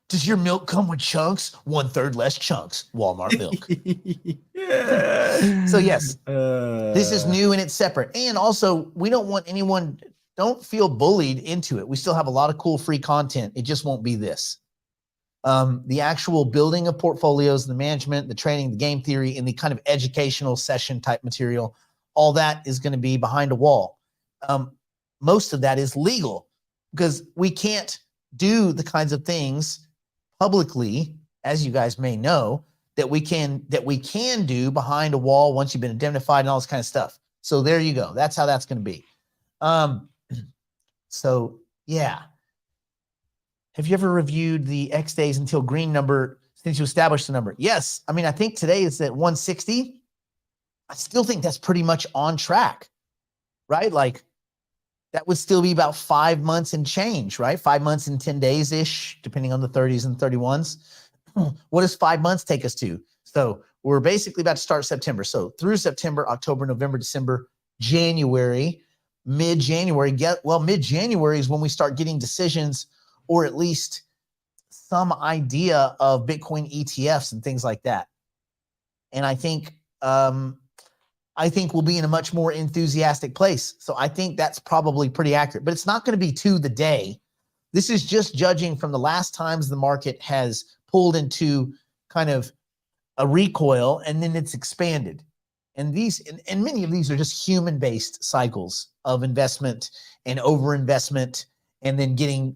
Does your milk come with chunks? 1/3 less chunks. Walmart milk. Yeah. So yes, this is new and it's separate. And also, we don't want anyone, don't feel bullied into it. We still have a lot of cool free content. It just won't be this. The actual building of portfolios, the management, the training, the game theory, and the kind of educational session type material, all that is going to be behind a wall. Most of that is legal because we can't do the kinds of things publicly, as you guys may know, that we can do behind a wall once you've been indemnified and all this kind of stuff. So there you go. That's how that's going to be. So yeah. Have you ever reviewed the X days until green number since you established the number? Yes. I mean, I think today is at 160. I still think that's pretty much on track, right? Like that would still be about 5 months and change, right? 5 months and 10 days-ish, depending on the 30s and 31s. What does 5 months take us to? So we're basically about to start September. So through September, October, November, December, January, mid-January. Mid-January is when we start getting decisions or at least some idea of Bitcoin ETFs and things like that. And I think we'll be in a much more enthusiastic place. So I think that's probably pretty accurate, but it's not going to be to the day. This is just judging from the last times the market has pulled into kind of a recoil and then it's expanded. And many of these are just human-based cycles of investment and overinvestment and then getting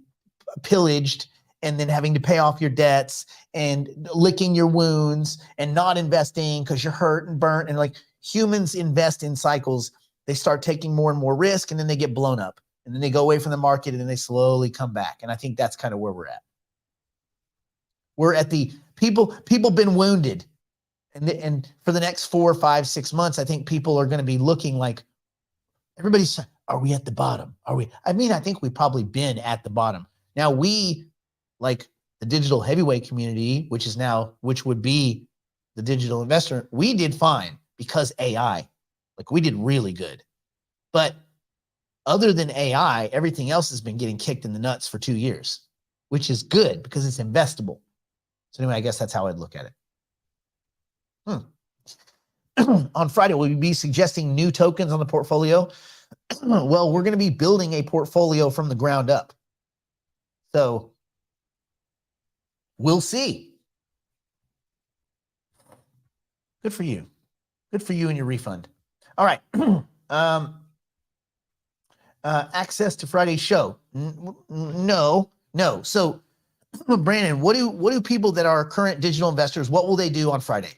pillaged and then having to pay off your debts and licking your wounds and not investing because you're hurt and burnt. And like humans invest in cycles, they start taking more and more risk and then they get blown up and then they go away from the market and then they slowly come back. And I think that's kind of where we're at. We're at the people been wounded. And for the next 4, 5, 6 months, I think people are going to be looking like everybody's, are we at the bottom? Are we? I mean, I think we've probably been at the bottom. Now we, like the digital heavyweight community, which would be the digital investor, we did fine because AI, like we did really good. But other than AI, everything else has been getting kicked in the nuts for 2 years, which is good because it's investable. So anyway, I guess that's how I'd look at it. On Friday, will we be suggesting new tokens on the portfolio? Well, we're going to be building a portfolio from the ground up. So we'll see. Good for you. Good for you and your refund. All right. Access to Friday's show. No. So Brandon, what do people that are current digital investors, what will they do on Friday?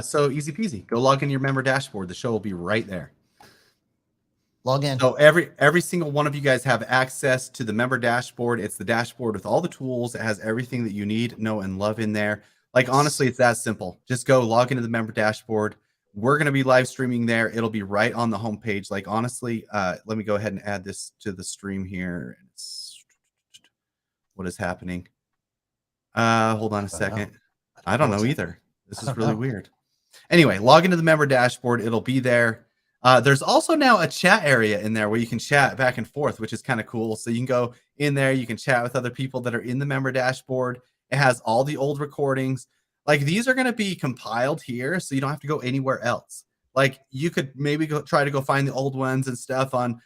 So easy peasy. Go log in your member dashboard. The show will be right there. Log in. So every single one of you guys have access to the member dashboard. It's the dashboard with all the tools. It has everything that you need, know, and love in there. Like, honestly, it's that simple. Just go log into the member dashboard. We're going to be live streaming there. It'll be right on the homepage. Like, honestly, let me go ahead and add this to the stream here. What is happening? Hold on a second. I don't know either. This is really weird. Anyway, log into the member dashboard. It'll be there. There's also now a chat area in there where you can chat back and forth, which is kind of cool. So you can go in there. You can chat with other people that are in the member dashboard. It has all the old recordings. Like, these are going to be compiled here, so you don't have to go anywhere else. Like, you could maybe try to go find the old ones and stuff on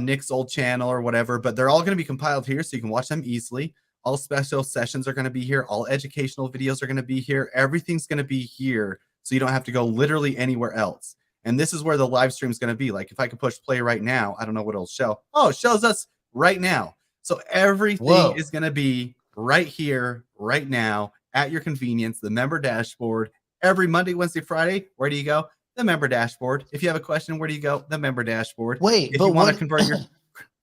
Nick's old channel or whatever, but they're all going to be compiled here so you can watch them easily. All special sessions are going to be here. All educational videos are going to be here. Everything's going to be here, so you don't have to go literally anywhere else. And this is where the live stream is going to be. Like, if I could push play right now, I don't know what it'll show. Oh, it shows us right now. So everything is going to be right here, right now, at your convenience. The member dashboard. Every Monday, Wednesday, Friday, where do you go? The member dashboard. If you have a question, where do you go? The member dashboard. Wait, if you want to convert your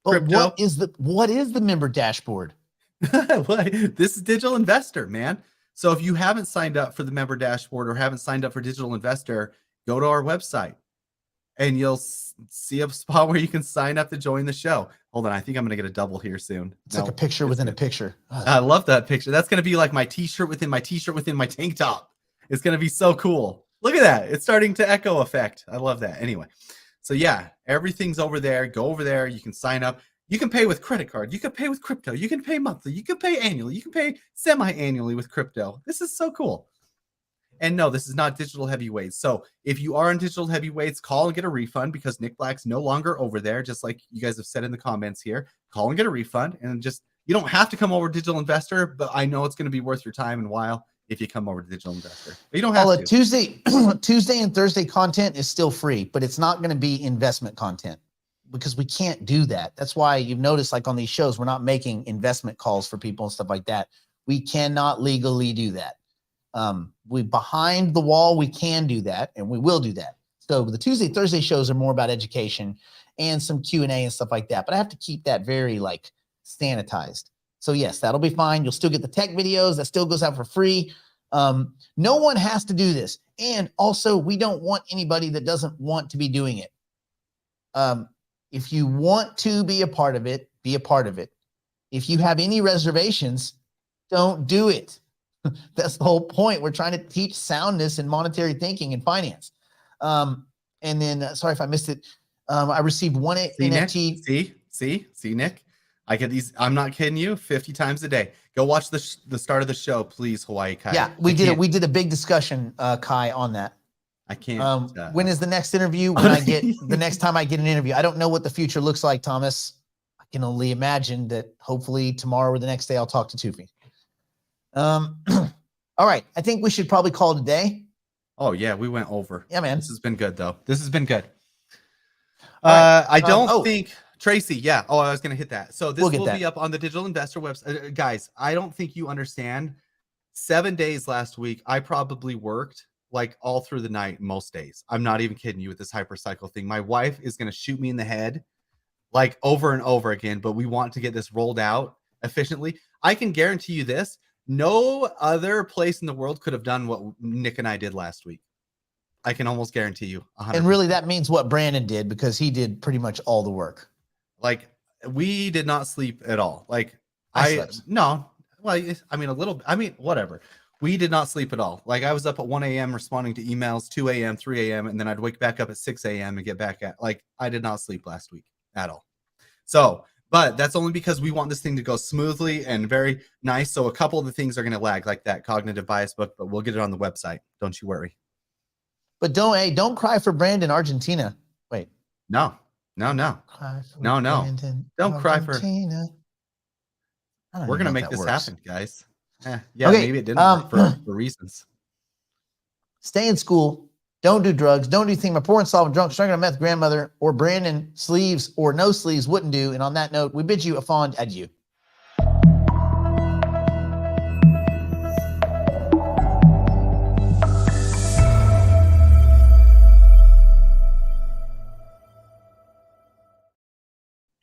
crypto, what is the member dashboard? This is Digital Investor, man. So if you haven't signed up for the member dashboard or haven't signed up for Digital Investor, go to our website. and you'll see a spot where you can sign up to join the show. Hold on, I think I'm gonna get a double here soon. It's like a picture within a picture. I love that picture. That's gonna be like my t-shirt within my t-shirt within my tank top. It's gonna be so cool. Look at that. It's starting to echo effect. I love that. Anyway, so yeah, everything's over there. Go over there. You can sign up. You can pay with credit card. You can pay with crypto. You can pay monthly. You can pay annually. You can pay semi-annually with crypto. This is so cool. And no, this is not digital heavyweights. So if you are in digital heavyweights, call and get a refund because Nick Black's no longer over there. Just like you guys have said in the comments here, call and get a refund. And just, you don't have to come over to Digital Investor, but I know it's going to be worth your time and while if you come over to Digital Investor. But you don't have to. Tuesday and Thursday content is still free, but it's not going to be investment content because we can't do that. That's why you've noticed, like on these shows, we're not making investment calls for people and stuff like that. We cannot legally do that. We behind the wall, we can do that, and we will do that. So the Tuesday, Thursday shows are more about education and some Q&A and stuff like that. But I have to keep that very like sanitized. So yes, that'll be fine. You'll still get the tech videos. That still goes out for free. No one has to do this. And also, we don't want anybody that doesn't want to be doing it. If you want to be a part of it, be a part of it. If you have any reservations, don't do it. That's the whole point. We're trying to teach soundness in monetary thinking and finance. And then, sorry if I missed it. I received one NFT. See, Nick, I get these. I'm not kidding you. 50 times a day. Go watch the start of the show, please, Hawaii Kai. Yeah, we did a big discussion, Kai, on that. I can't. When is the next interview? When I get the next time I get an interview, I don't know what the future looks like, Thomas. I can only imagine that hopefully tomorrow or the next day I'll talk to Tufi. All right. I think we should probably call it a day. Oh yeah, we went over. Yeah, man. This has been good though. This has been good. Right. I don't think Tracy. Yeah. Oh, I was gonna hit that. So this will be up on the Digital Investor website, guys. I don't think you understand. 7 days last week, I probably worked like all through the night most days. I'm not even kidding you with this hypercycle thing. My wife is gonna shoot me in the head like over and over again. But we want to get this rolled out efficiently. I can guarantee you this. No other place in the world could have done what Nick and I did last week. I can almost guarantee you. 100%. And really that means what Brandon did because he did pretty much all the work. Like we did not sleep at all. Like no, well, I mean, whatever. We did not sleep at all. Like I was up at 1 a.m. responding to emails, 2 a.m., 3 a.m. And then I'd wake back up at 6 a.m. and get back at like, I did not sleep last week at all. So, but that's only because we want this thing to go smoothly and very nice. So a couple of the things are going to lag, like that cognitive bias book, but we'll get it on the website. Don't you worry. But don't cry for Brandon, Argentina. Wait. No. Don't cry for. We're going to make this happen, guys. Yeah, okay. Maybe it didn't work for reasons. Stay in school. Don't do drugs. Don't do anything my poor and solvent drunk, struggling meth grandmother or Brandon sleeves or no sleeves wouldn't do. And on that note, we bid you a fond adieu.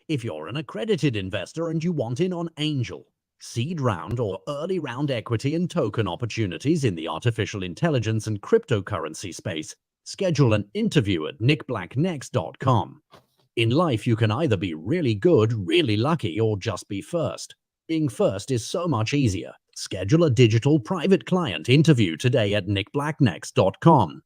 If you're an accredited investor and you want in on angel, seed round or early round equity and token opportunities in the artificial intelligence and cryptocurrency space, schedule an interview at nickblacknext.com. In life, you can either be really good, really lucky, or just be first. Being first is so much easier. Schedule a digital private client interview today at nickblacknext.com.